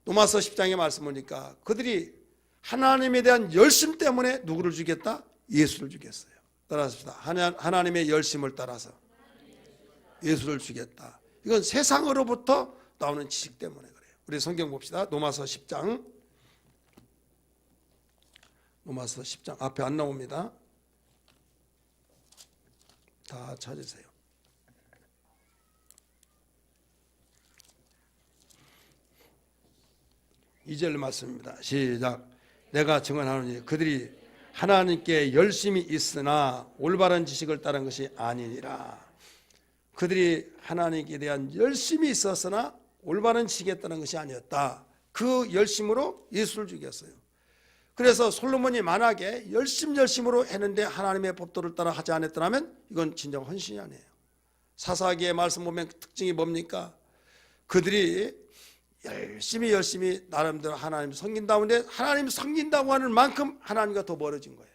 로마서 10장의 말씀 보니까 그들이 하나님에 대한 열심 때문에 누구를 죽였다? 예수를 죽였어요. 따라합시다. 하나님의 열심을 따라서 예수를 죽였다. 이건 세상으로부터 나오는 지식 때문에 그래요. 우리 성경 봅시다. 로마서 10장. 로마서 10장 앞에 안 나옵니다. 다 찾으세요. 2절 말씀입니다. 시작. 내가 증언하노니 그들이 하나님께 열심히 있으나 올바른 지식을 따른 것이 아니니라. 그들이 하나님께 대한 열심이 있었으나 올바른 지식에 따른 것이 아니었다. 그 열심으로 예수를 죽였어요. 그래서 솔로몬이 만약에 열심으로 했는데 하나님의 법도를 따라 하지 않았더라면 이건 진정 헌신이 아니에요. 사사기의 말씀 보면 특징이 뭡니까? 그들이 열심히 나름대로 하나님 섬긴다는데 하나님 섬긴다고 하는 만큼 하나님과 더 멀어진 거예요.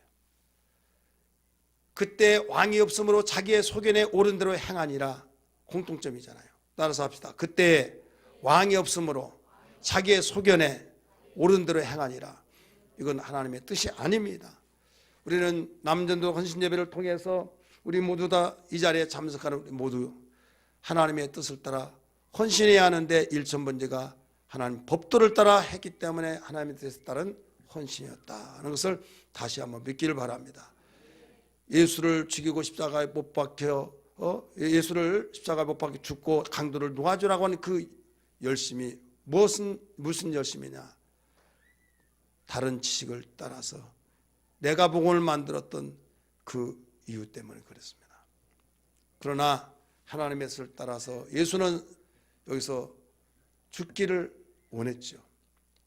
그때 왕이 없으므로 자기의 소견에 옳은 대로 행하니라. 공통점이잖아요. 따라서 합시다. 그때 왕이 없으므로 자기의 소견에 옳은 대로 행하니라. 이건 하나님의 뜻이 아닙니다. 우리는 남전도 헌신예배를 통해서 우리 모두 다 이 자리에 참석하는 우리 모두 하나님의 뜻을 따라 헌신해야 하는데 1,000번째가 하나님 법도를 따라 했기 때문에 하나님의 뜻에 따른 헌신이었다는 것을 다시 한번 믿기를 바랍니다. 예수를 죽이고 십자가에 못 박혀 예수를 십자가에 못 박혀 죽고 강도를 놓아주라고 하는 그 열심이 무슨 열심이냐? 다른 지식을 따라서 내가 복음을 만들었던 그 이유 때문에 그렇습니다. 그러나 하나님의 뜻을 따라서 예수는 여기서 죽기를 원했죠.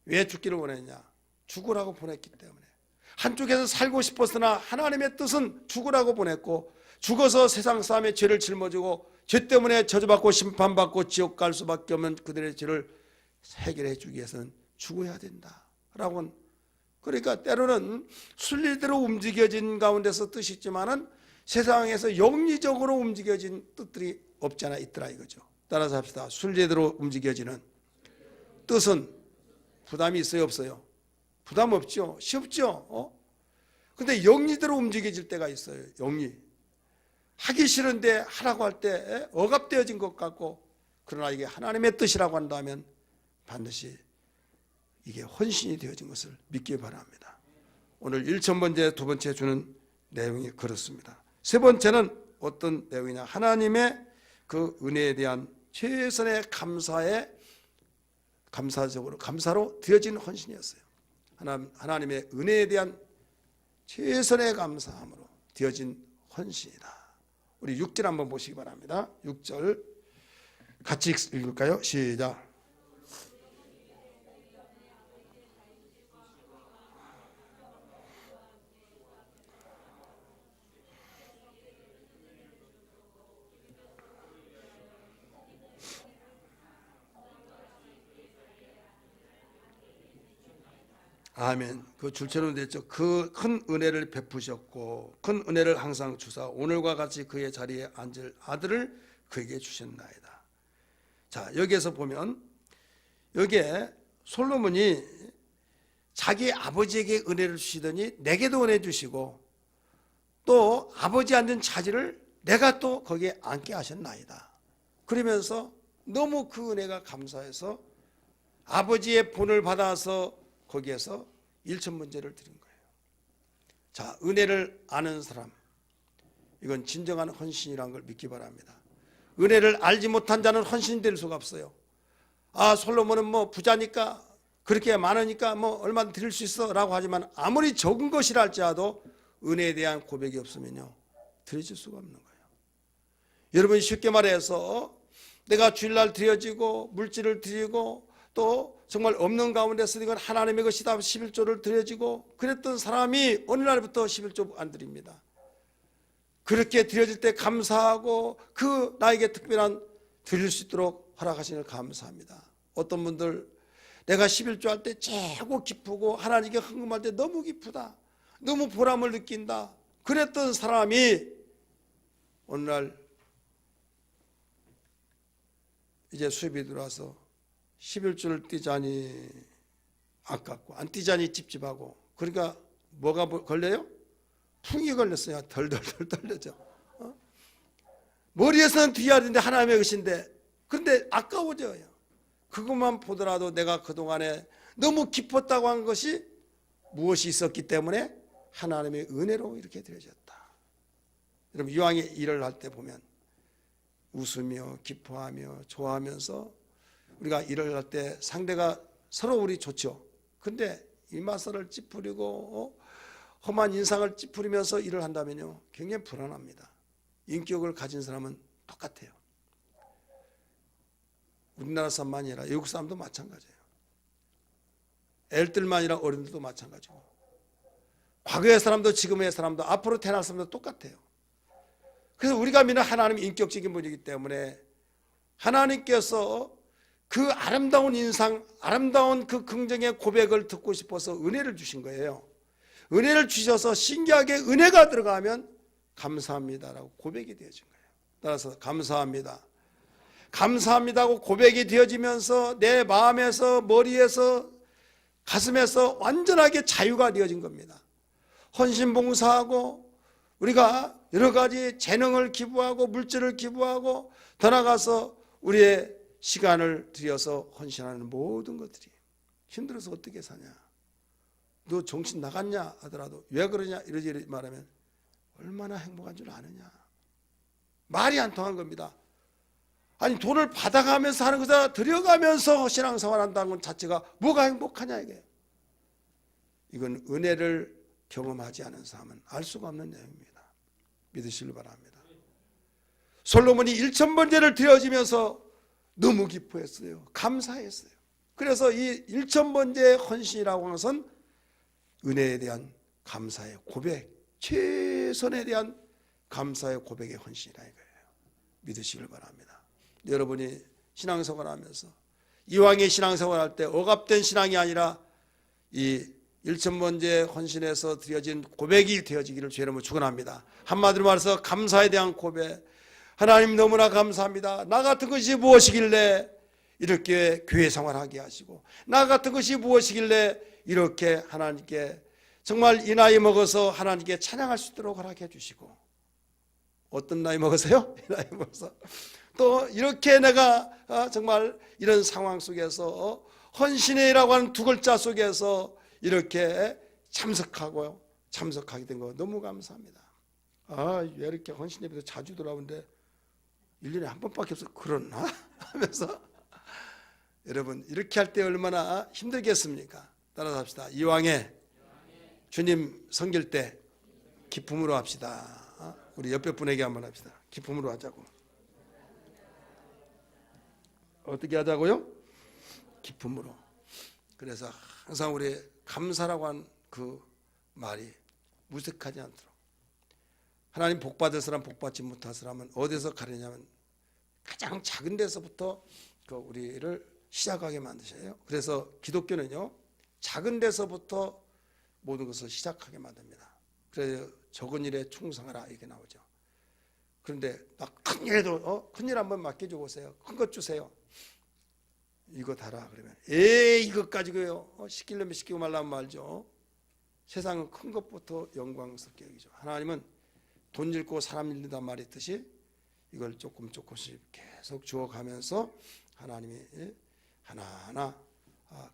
왜 죽기를 원했냐? 죽으라고 보냈기 때문에. 한쪽에서 살고 싶었으나 하나님의 뜻은 죽으라고 보냈고, 죽어서 세상 사람의 죄를 짊어지고 죄 때문에 저주받고 심판받고 지옥 갈 수밖에 없는 그들의 죄를 해결해 주기 위해서는 죽어야 된다라고. 그러니까 때로는 순리대로 움직여진 가운데서 뜻이 있지만은 세상에서 영리적으로 움직여진 뜻들이 없지 않아 있더라 이거죠. 따라서 합시다. 순리대로 움직여지는 뜻은 부담이 있어요, 없어요? 부담 없죠. 쉽죠. 근데 영리대로 움직여질 때가 있어요. 영리. 하기 싫은데 하라고 할 때 억압되어진 것 같고, 그러나 이게 하나님의 뜻이라고 한다면 반드시 이게 헌신이 되어진 것을 믿기 바랍니다. 오늘 1,000번째, 두 번째 주는 내용이 그렇습니다. 세 번째는 어떤 내용이냐? 하나님의 그 은혜에 대한 최선의 감사로 되어진 헌신이었어요. 하나님의 은혜에 대한 최선의 감사함으로 되어진 헌신이다. 우리 6절 한번 보시기 바랍니다. 6절 같이 읽을까요? 시작. 아멘. 그 줄처럼 됐죠. 그 큰 은혜를 베푸셨고 큰 은혜를 항상 주사 오늘과 같이 그의 자리에 앉을 아들을 그에게 주셨나이다. 자, 여기에서 보면 여기에 솔로몬이 자기 아버지에게 은혜를 주시더니 내게도 은혜 주시고 또 아버지 앉은 차지를 내가 또 거기에 앉게 하셨나이다. 그러면서 너무 그 은혜가 감사해서 아버지의 본을 받아서 거기에서 1,000번째를 드린 거예요. 자, 은혜를 아는 사람, 이건 진정한 헌신이라는 걸 믿기 바랍니다. 은혜를 알지 못한 자는 헌신이 될 수가 없어요. 아, 솔로몬은 뭐 부자니까 그렇게 많으니까 뭐 얼마든 드릴 수 있어 라고 하지만 아무리 적은 것이라 할지라도 은혜에 대한 고백이 없으면요 드려질 수가 없는 거예요. 여러분 쉽게 말해서 내가 주일날 드려지고 물질을 드리고 또 정말 없는 가운데서 이건 하나님의 것이다 11조를 드려지고 그랬던 사람이 어느 날부터 11조 안 드립니다. 그렇게 드려질 때 감사하고 그 나에게 특별한 드릴 수 있도록 허락하시는 걸 감사합니다. 어떤 분들 내가 11조 할 때 최고 기쁘고 하나님께 헌금할 때 너무 기쁘다, 너무 보람을 느낀다 그랬던 사람이 어느 날 이제 수입이 들어와서 11조를 띄자니 아깝고 안 띄자니 찝찝하고, 그러니까 뭐가 걸려요? 풍이 걸렸어요. 덜덜덜 떨려져. 머리에서는 뒤야 되는데 하나님의 것인데 그런데 아까워져요. 그것만 보더라도 내가 그동안에 너무 기뻤다고 한 것이 무엇이 있었기 때문에 하나님의 은혜로 이렇게 되어졌다. 여러분 이왕의 일을 할 때 보면 웃으며 기뻐하며 좋아하면서 우리가 일을 할 때 상대가 서로 우리 좋죠. 근데 이마살을 찌푸리고 험한 인상을 찌푸리면서 일을 한다면요, 굉장히 불안합니다. 인격을 가진 사람은 똑같아요. 우리나라 사람만이 아니라 외국 사람도 마찬가지예요. 애들만 아니라 어른들도 마찬가지고, 과거의 사람도 지금의 사람도 앞으로 태어날 사람도 똑같아요. 그래서 우리가 믿는 하나님이 인격적인 분이기 때문에 하나님께서 그 아름다운 인상, 아름다운 그 긍정의 고백을 듣고 싶어서 은혜를 주신 거예요. 은혜를 주셔서 신기하게 은혜가 들어가면 감사합니다라고 고백이 되어진 거예요. 따라서 감사합니다, 감사합니다고 고백이 되어지면서 내 마음에서, 머리에서, 가슴에서 완전하게 자유가 되어진 겁니다. 헌신봉사하고 우리가 여러 가지 재능을 기부하고 물질을 기부하고 더 나아가서 우리의 시간을 들여서 헌신하는 모든 것들이 힘들어서 어떻게 사냐, 너 정신 나갔냐 하더라도 왜 그러냐 이러지 말하면 얼마나 행복한 줄 아느냐. 말이 안 통한 겁니다. 아니 돈을 받아가면서 하는 것보다 들여가면서 신앙생활 한다는 것 자체가 뭐가 행복하냐 이게. 이건 은혜를 경험하지 않은 사람은 알 수가 없는 내용입니다. 믿으시길 바랍니다. 솔로몬이 1000번제를 드려지면서 너무 기뻐했어요. 감사했어요. 그래서 이 1000번제의 헌신이라고 하는 것은 은혜에 대한 감사의 고백, 최선에 대한 감사의 고백의 헌신이라 이거예요. 믿으시길 바랍니다. 여러분이 신앙생활 하면서 이왕의 신앙생활 할 때 억압된 신앙이 아니라 이 1000번제 헌신에서 드려진 고백이 되어지기를 주의 이름으로 축원합니다. 한마디로 말해서 감사에 대한 고백. 하나님 너무나 감사합니다. 나 같은 것이 무엇이길래 이렇게 교회 생활하게 하시고, 나 같은 것이 무엇이길래 이렇게 하나님께 정말 이 나이 먹어서 하나님께 찬양할 수 있도록 허락해 주시고, 어떤 나이 먹어서요? 이 나이 먹어서 또 이렇게 내가 정말 이런 상황 속에서 헌신이라고 하는 두 글자 속에서 이렇게 참석하게 된 거 너무 감사합니다. 왜 이렇게 헌신 예배도 자주 돌아오는데 1년에 한 번밖에 없어 그러나 하면서 여러분 이렇게 할 때 얼마나 힘들겠습니까? 따라서 합시다. 이왕에 주님 섬길 때 기쁨으로 합시다. 우리 옆에 분에게 한번 합시다. 기쁨으로 하자고. 어떻게 하자고요? 기쁨으로. 그래서 항상 우리 감사라고 한 그 말이 무색하지 않도록. 하나님 복받을 사람, 복받지 못할 사람은 어디서 가르냐면 가장 작은 데서부터 우리를 시작하게 만드셔요. 그래서 기독교는요, 작은 데서부터 모든 것을 시작하게 만듭니다. 그래서 적은 일에 충성하라 이게 나오죠. 그런데 막 큰 일에도 큰 일 한번 맡겨줘 보세요. 큰 것 주세요. 이거 달아 그러면 이것 가지고요 시키려면 시키고 말라면 말죠. 세상은 큰 것부터 영광스럽게 여기죠. 하나님은 돈 잃고 사람 잃는단 말이 있듯이 이걸 조금씩 계속 주어가면서 하나님이 하나하나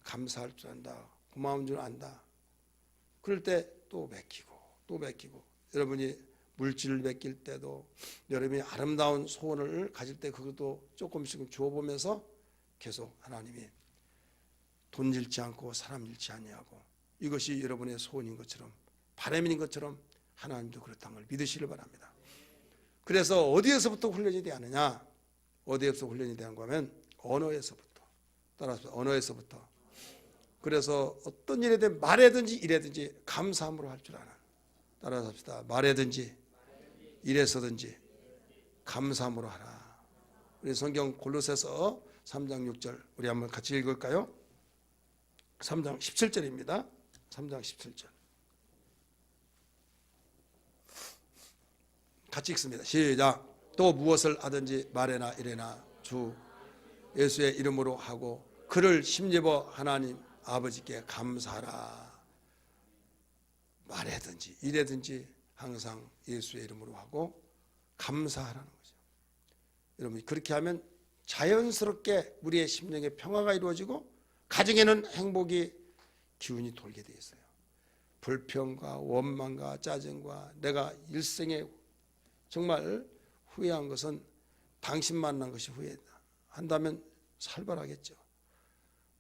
감사할 줄 안다, 고마운 줄 안다. 그럴 때 또 맡기고 여러분이 물질을 맡길 때도 여러분이 아름다운 소원을 가질 때 그것도 조금씩 주어보면서 계속 하나님이 돈 잃지 않고 사람 잃지 아니하고 이것이 여러분의 소원인 것처럼 바람인 것처럼 하나님도 그렇다는 걸 믿으시길 바랍니다. 그래서 어디에서부터 훈련이 되느냐? 어디에서 훈련이 되는가 하면 언어에서부터. 따라서 언어에서부터. 그래서 어떤 일에든 말에든지 일에든지 감사함으로 할 줄 아는. 따라서 합시다. 말에든지 일에서든지 감사함으로 하라. 우리 성경 골로새서 3장 6절 우리 한번 같이 읽을까요? 3장 17절입니다. 3장 17절 같이 읽습니다. 시작. 또 무엇을 하든지 말에나 이래나 주 예수의 이름으로 하고 그를 힘입어 하나님 아버지께 감사하라. 말에든지 일에든지 항상 예수의 이름으로 하고 감사하라는 거죠. 여러분 그렇게 하면 자연스럽게 우리의 심령의 평화가 이루어지고 가정에는 행복이 기운이 돌게 되어 있어요. 불평과 원망과 짜증과 내가 일생에 정말 후회한 것은 당신 만난 것이 후회다 한다면 살벌하겠죠.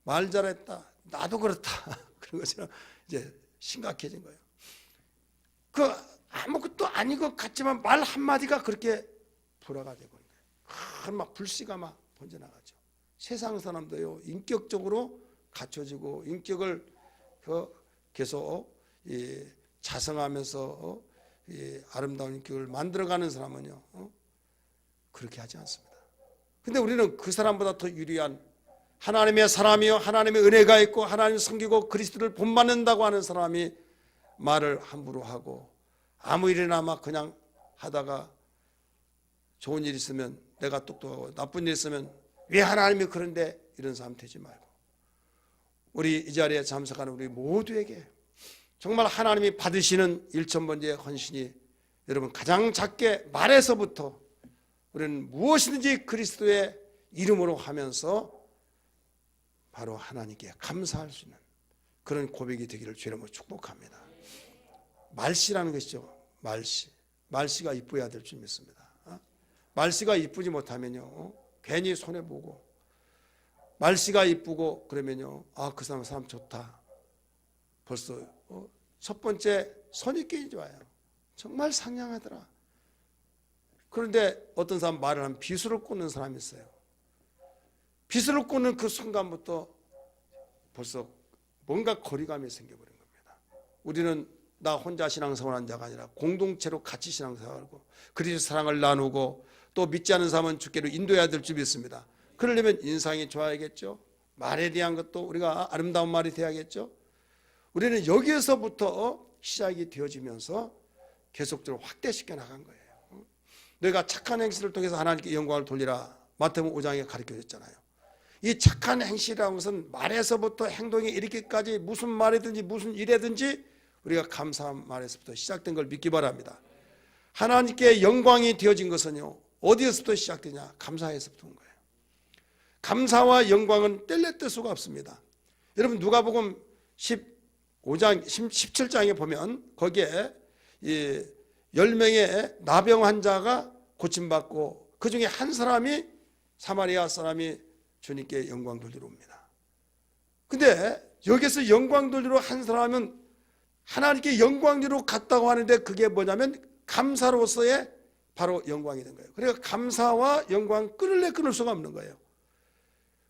말 잘했다, 나도 그렇다. 그런 것처럼 이제 심각해진 거예요. 그 아무것도 아닌 것 같지만 말 한마디가 그렇게 불화가 되고 있는 거예요. 막 불씨가 막 번져나가죠. 세상 사람도요, 인격적으로 갖춰지고 인격을 계속 자성하면서 아름다운 인격을 만들어가는 사람은요, 그렇게 하지 않습니다. 근데 우리는 그 사람보다 더 유리한 하나님의 사람이요, 하나님의 은혜가 있고 하나님을 섬기고 그리스도를 본받는다고 하는 사람이 말을 함부로 하고 아무 일이나 막 그냥 하다가 좋은 일 있으면 내가 똑똑하고 나쁜 일 있으면 왜 하나님이 그런데, 이런 사람 되지 말고 우리 이 자리에 참석하는 우리 모두에게 정말 하나님이 받으시는 1000번째의 헌신이 여러분 가장 작게 말에서부터 우리는 무엇이든지 그리스도의 이름으로 하면서 바로 하나님께 감사할 수 있는 그런 고백이 되기를 주님으로 축복합니다. 말씨라는 것이죠. 말씨가 이뻐야 될 줄 믿습니다. 말씨가 이쁘지 못하면요, 괜히 손해보고, 말씨가 이쁘고 그러면요, 그 사람 좋다. 벌써 첫 번째 선입견이 좋아요. 정말 상냥하더라. 그런데 어떤 사람 말을 하면 비수를 꽂는 사람이 있어요. 비수를 꽂는 그 순간부터 벌써 뭔가 거리감이 생겨버린 겁니다. 우리는 나 혼자 신앙생활한 자가 아니라 공동체로 같이 신앙생활하고 그리스도 사랑을 나누고 또 믿지 않는 사람은 주께로 인도해야 될 줄 믿습니다. 그러려면 인상이 좋아야겠죠. 말에 대한 것도 우리가 아름다운 말이 돼야겠죠. 우리는 여기에서부터 시작이 되어지면서 계속적으로 확대시켜 나간 거예요. 너희가 착한 행실을 통해서 하나님께 영광을 돌리라. 마태복음 5장에 가르쳐줬잖아요. 이 착한 행실이라는 것은 말에서부터 행동에 이르기까지 무슨 말이든지 무슨 일이든지 우리가 감사한 말에서부터 시작된 걸 믿기 바랍니다. 하나님께 영광이 되어진 것은요, 어디에서부터 시작되냐? 감사에서부터 온 거예요. 감사와 영광은 뗄래뗄 수가 없습니다. 여러분 누가복음 15장, 17장에 보면 거기에 10명의 나병 환자가 고침받고 그 중에 한 사람이 사마리아 사람이 주님께 영광 돌리러 옵니다. 근데 여기서 영광 돌리러 한 사람은 하나님께 영광 돌리러 갔다고 하는데 그게 뭐냐면 감사로서의 바로 영광이 된 거예요. 그러니까 감사와 영광 끊을 수가 없는 거예요.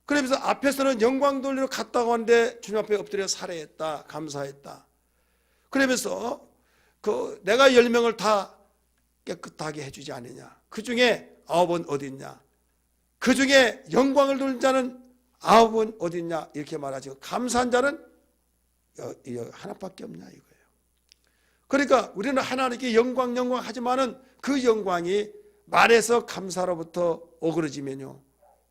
그러면서 앞에서는 영광 돌리러 갔다고 하는데 주님 앞에 엎드려 살해했다, 감사했다. 그러면서 내가 10명을 다 깨끗하게 해주지 않느냐, 그 중에 9은 어디 있냐, 그 중에 영광을 돌린 자는 9은 어디 있냐, 이렇게 말하죠. 감사한 자는 하나밖에 없냐 이거예요. 그러니까 우리는 하나님께 영광 하지만은 그 영광이 말에서 감사로부터 어그러지면요,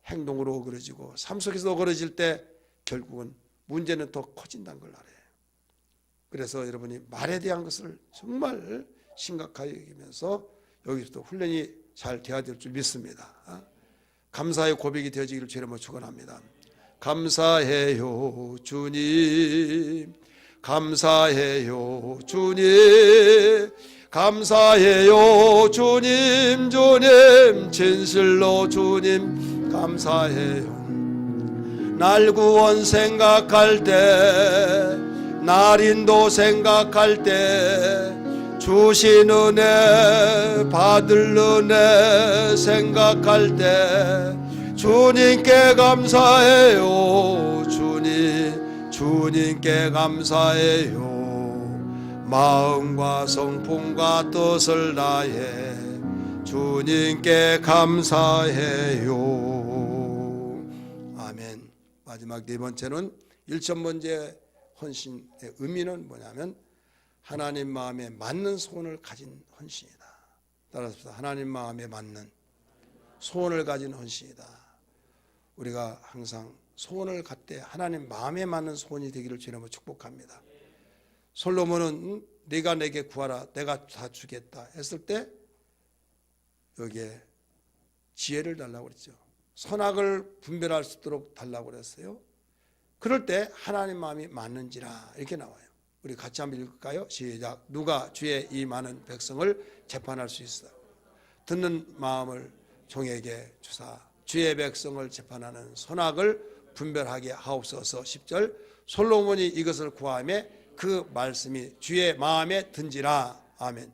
행동으로 어그러지고 삶 속에서 어그러질 때 결국은 문제는 더 커진다는 걸 알아요. 그래서 여러분이 말에 대한 것을 정말 심각하게 여기면서 여기서도 훈련이 잘 되어야 될 줄 믿습니다. 감사의 고백이 되어지기를 주님으로 축원합니다. 감사해요 주님, 감사해요 주님, 감사해요 주님, 주님 진실로 주님 감사해요. 날 구원 생각할 때, 날 인도 생각할 때, 주신 은혜 받을 은혜 생각할 때 주님께 감사해요. 주님께 감사해요. 마음과 성품과 뜻을 다해 주님께 감사해요. 아멘. 마지막 네 번째는 1000번째 헌신의 의미는 뭐냐면 하나님 마음에 맞는 소원을 가진 헌신이다. 따라서 하나님 마음에 맞는 소원을 가진 헌신이다. 우리가 항상 소원을 갖되 하나님 마음에 맞는 소원이 되기를 주님으로 축복합니다. 솔로몬은 네가 내게 구하라, 내가 다 주겠다 했을 때 여기에 지혜를 달라고 그랬죠. 선악을 분별할 수 있도록 달라고 그랬어요. 그럴 때 하나님 마음이 맞는지라 이렇게 나와요. 우리 같이 한번 읽을까요? 시작. 누가 주의 이 많은 백성을 재판할 수 있어? 듣는 마음을 종에게 주사 주의 백성을 재판하는 선악을 분별하게 하옵소서. 10절. 솔로몬이 이것을 구하며 그 말씀이 주의 마음에 든지라. 아멘.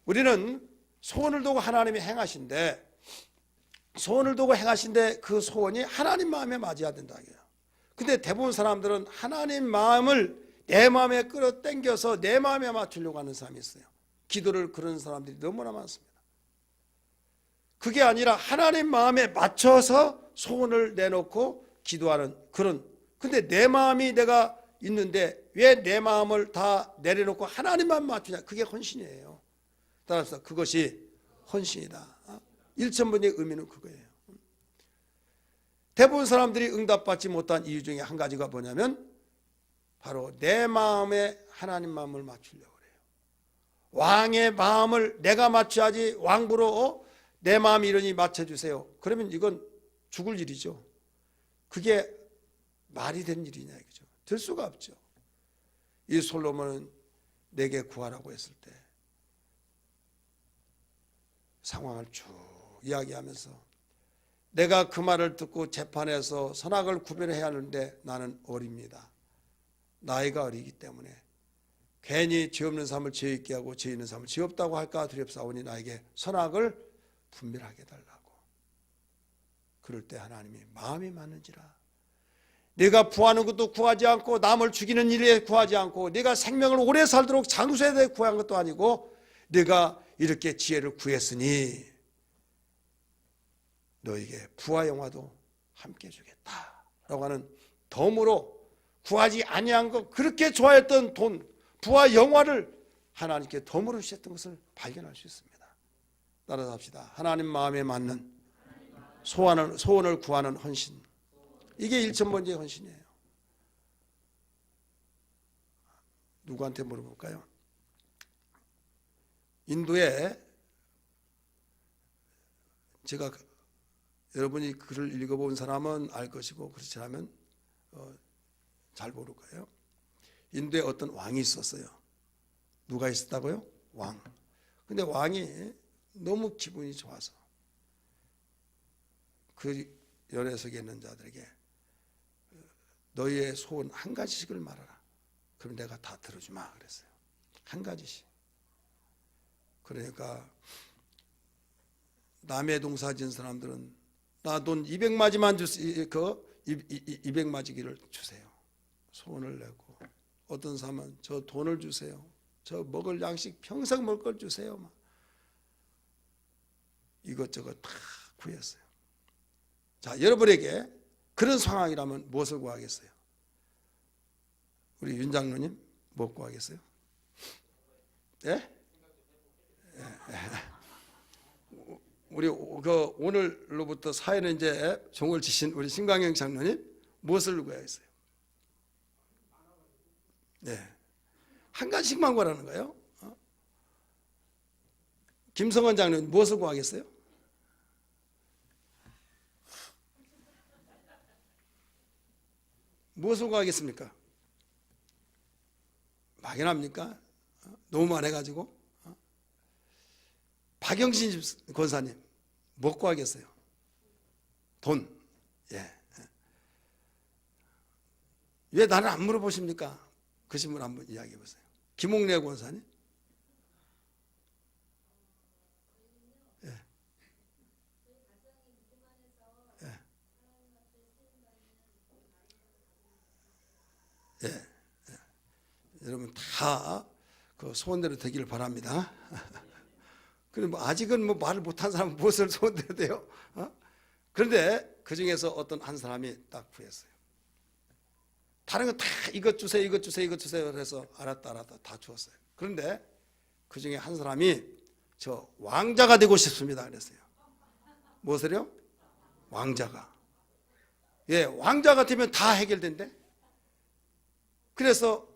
우리는 소원을 두고 하나님이 행하신데, 소원을 두고 행하신데 그 소원이 하나님 마음에 맞아야 된다. 근데 대부분 사람들은 하나님 마음을 내 마음에 끌어당겨서 내 마음에 맞추려고 하는 사람이 있어요. 기도를 그런 사람들이 너무나 많습니다. 그게 아니라 하나님 마음에 맞춰서 소원을 내놓고 기도하는 그런, 근데 내 마음이 내가 있는데 왜 내 마음을 다 내려놓고 하나님만 맞추냐? 그게 헌신이에요. 따라서 그것이 헌신이다. 1,000번의 의미는 그거예요. 대부분 사람들이 응답받지 못한 이유 중에 한 가지가 뭐냐면 바로 내 마음에 하나님 마음을 맞추려고 그래요. 왕의 마음을 내가 맞춰야지, 왕부로 내 마음이 이러니 맞춰주세요. 그러면 이건 죽을 일이죠. 그게 말이 되는 일이냐 이거죠. 될 수가 없죠. 이 솔로몬은 내게 구하라고 했을 때 상황을 쭉 이야기하면서 내가 그 말을 듣고 재판에서 선악을 구별해야 하는데 나는 어립니다. 나이가 어리기 때문에 괜히 죄 없는 삶을 죄 있게 하고 죄 있는 삶을 죄 없다고 할까 두렵사오니 나에게 선악을 분별하게 해달라고. 그럴 때 하나님이 마음이 맞는지라. 내가 구하는 것도 구하지 않고 남을 죽이는 일에 구하지 않고 내가 생명을 오래 살도록 장수에 대해 구한 것도 아니고 내가 이렇게 지혜를 구했으니 너에게 부와 영화도 함께 주겠다 라고 하는 덤으로 구하지 아니한 것, 그렇게 좋아했던 돈, 부와 영화를 하나님께 덤으로 주셨던 것을 발견할 수 있습니다. 따라서 합시다. 하나님 마음에 맞는 소원을 구하는 헌신, 이게 1,000번째 헌신이에요. 누구한테 물어볼까요? 인도에, 제가 여러분이 글을 읽어본 사람은 알 것이고 그렇지 않으면 잘 모를 거예요. 인도에 어떤 왕이 있었어요. 누가 있었다고요? 왕. 근데 왕이 너무 기분이 좋아서 그 연회석에 있는 자들에게 너희의 소원 한 가지씩을 말하라. 그럼 내가 다 들어주마 그랬어요. 한 가지씩. 그러니까 남의 동사 지은 사람들은 나 돈 200마지만 주세요. 200마지기를 주세요. 소원을 내고, 어떤 사람은 저 돈을 주세요. 저 먹을 양식 평생 먹을 걸 주세요. 막. 이것저것 다 구했어요. 자, 여러분에게 그런 상황이라면 무엇을 구하겠어요? 우리 윤 장로님 뭐 구하겠어요? 예? 우리 오늘로부터 사회는 이제 종을 지신 우리 신광영 장로님 무엇을 구하겠어요? 네, 한 가지씩만 구하라는 거예요. 김성원 장로님 무엇을 구하겠어요? 무엇을 구하겠습니까? 막연합니까? 너무 많아가지고. 박영신 권사님 뭐 구하겠어요? 돈. 예. 왜 나를 안 물어보십니까? 그 신분 한번 이야기해 보세요. 김홍래 권사님. 예. 예. 예. 예. 여러분 다 그 소원대로 되기를 바랍니다. 그럼 아직은 뭐 말을 못한 사람은 무엇을 소원대로 돼요? 그런데 그 중에서 어떤 한 사람이 딱 구했어요. 다른 거 다 이것 주세요, 이것 주세요, 이것 주세요. 그래서 알았다 다 주었어요. 그런데 그 중에 한 사람이 저 왕자가 되고 싶습니다. 그랬어요. 무엇을요? 왕자가. 예, 왕자가 되면 다 해결된대. 그래서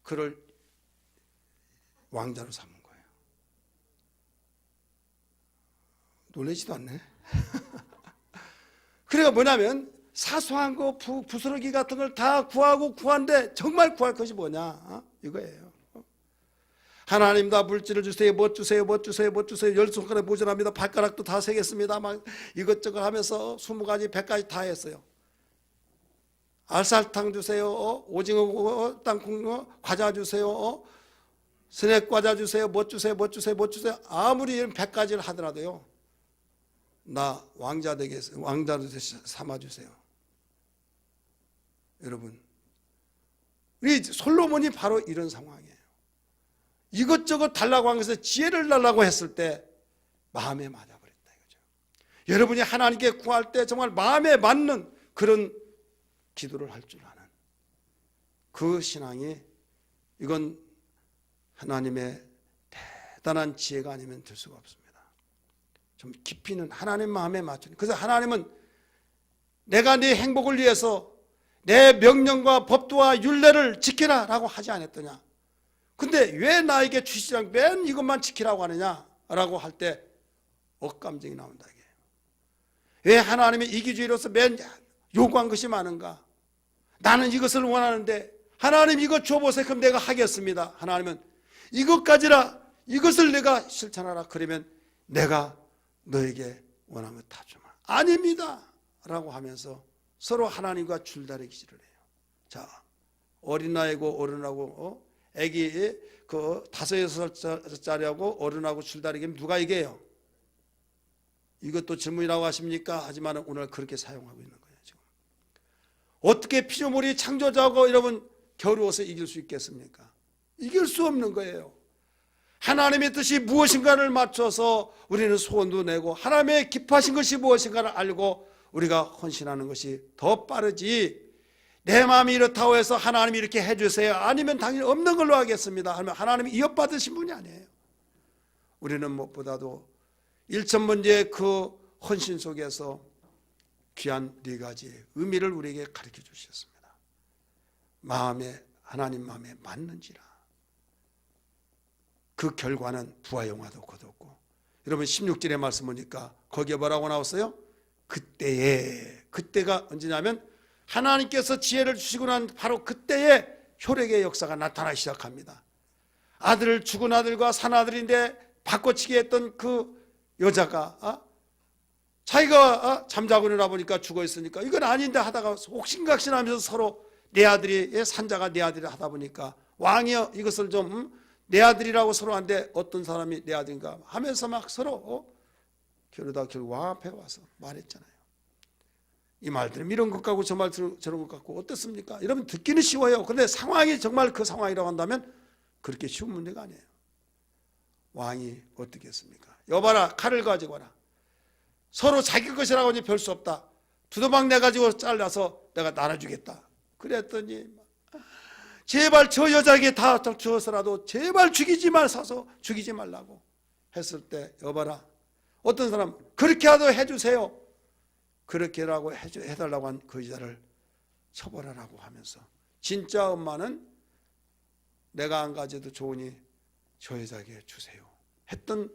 그를 왕자로 삼은 거예요. 놀라지도 않네. 그래가 뭐냐면 사소한 거 부스러기 같은 걸 다 구하는데 정말 구할 것이 뭐냐? 이거예요. 하나님 다 물질을 주세요. 뭐 주세요. 뭐 주세요. 뭐 주세요. 10손가락 모자랍니다. 발가락도 다 세겠습니다. 막 이것저것 하면서 20가지 100가지 다 했어요. 알살탕 주세요. 오징어 땅콩 과자 주세요. 스낵 과자 주세요. 뭐 주세요. 아무리 이런 100가지를 하더라도요. 나 왕자로 삼아주세요. 여러분, 우리 솔로몬이 바로 이런 상황이에요. 이것저것 달라고 한 것에서 지혜를 달라고 했을 때 마음에 맞아버렸다 이거죠. 여러분이 하나님께 구할 때 정말 마음에 맞는 그런 기도를 할 줄 아는 그 신앙이, 이건 하나님의 대단한 지혜가 아니면 될 수가 없습니다. 좀 깊이는 하나님 마음에 맞추는. 그래서 하나님은 내가 네 행복을 위해서 내 명령과 법도와 율례를 지키라 라고 하지 않았더냐. 근데 왜 나에게 주시지 않고 맨 이것만 지키라고 하느냐 라고 할 때 억감정이 나온다 이게. 왜 하나님의 이기주의로서 맨 요구한 것이 많은가? 나는 이것을 원하는데 하나님 이것 줘보세요. 그럼 내가 하겠습니다. 하나님은 이것까지라, 이것을 내가 실천하라. 그러면 내가 너에게 원하는 것 다 주마. 아닙니다 라고 하면서 서로 하나님과 줄다리기질을 해요. 자, 어린아이고 어른하고 애기 그 5-6살짜리하고 어른하고 줄다리기면 누가 이겨요? 이것도 질문이라고 하십니까? 하지만 오늘 그렇게 사용하고 있는 거예요. 지금 어떻게 피조물이 창조자고 여러분 겨루어서 이길 수 있겠습니까? 이길 수 없는 거예요. 하나님의 뜻이 무엇인가를 맞춰서 우리는 소원도 내고 하나님의 기뻐하신 것이 무엇인가를 알고 우리가 헌신하는 것이 더 빠르지, 내 마음이 이렇다고 해서 하나님이 이렇게 해주세요 아니면 당연히 없는 걸로 하겠습니다 하면 하나님이 이어받으신 분이 아니에요. 우리는 무엇보다도 1,000번째 그 헌신 속에서 귀한 4가지의 의미를 우리에게 가르쳐 주셨습니다. 마음에, 하나님 마음에 맞는지라. 그 결과는 부와 영화도 거뒀고, 여러분 16절의 말씀 보니까 거기에 뭐라고 나왔어요? 그때가 언제냐면 하나님께서 지혜를 주시고 난 바로 그때에 효력의 역사가 나타나기 시작합니다. 아들을 죽은 아들과 산 아들인데 바꿔치기 했던 그 여자가 자기가 잠자고 일어나 보니까 죽어 있으니까 이건 아닌데 하다가 옥신각신하면서 서로 내 아들이, 산자가 내 아들이 하다 보니까 왕이 이것을 좀 내 아들이라고 서로 하는데 어떤 사람이 내 아들인가 하면서 막 서로 그러다 결국 왕 앞에 와서 말했잖아요. 이 말들은 이런 것 같고 저 말 저런 것 같고 어떻습니까? 여러분 듣기는 쉬워요. 그런데 상황이 정말 그 상황이라고 한다면 그렇게 쉬운 문제가 아니에요. 왕이 어떻게 했습니까? 여봐라, 칼을 가지고 와라. 서로 자기 것이라고 하니 별 수 없다. 두더박 내가지고 잘라서 내가 나눠주겠다. 그랬더니 제발 저 여자에게 다 주어서라도 제발 죽이지 말라고 했을 때, 여봐라, 어떤 사람 그렇게라도 해주세요. 그렇게라고 해달라고 한 그 여자를 처벌하라고 하면서, 진짜 엄마는 내가 안 가져도 좋으니 저 여자에게 주세요 했던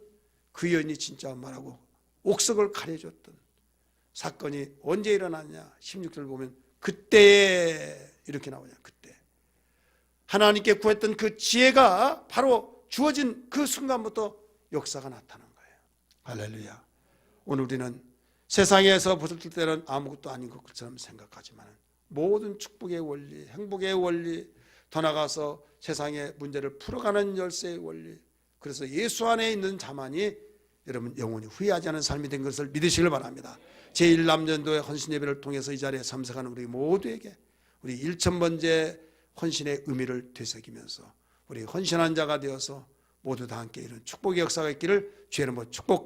그 여인이 진짜 엄마라고 옥석을 가려줬던 사건이 언제 일어났냐? 16절 보면 그때에 이렇게 나오냐. 그때 하나님께 구했던 그 지혜가 바로 주어진 그 순간부터 역사가 나타난 거예요. 할렐루야. 오늘 우리는 세상에서 보실 때는 아무것도 아닌 것처럼 생각하지만 모든 축복의 원리, 행복의 원리, 더 나가서 세상의 문제를 풀어가는 열쇠의 원리, 그래서 예수 안에 있는 자만이 여러분 영원히 후회하지 않은 삶이 된 것을 믿으시길 바랍니다. 제1남전도의 헌신 예배를 통해서 이 자리에 참석하는 우리 모두에게 우리 1,000번째 헌신의 의미를 되새기면서 우리 헌신한 자가 되어서 모두 다 함께 이런 축복의 역사가 있기를 주의 이름으로 축복합니다.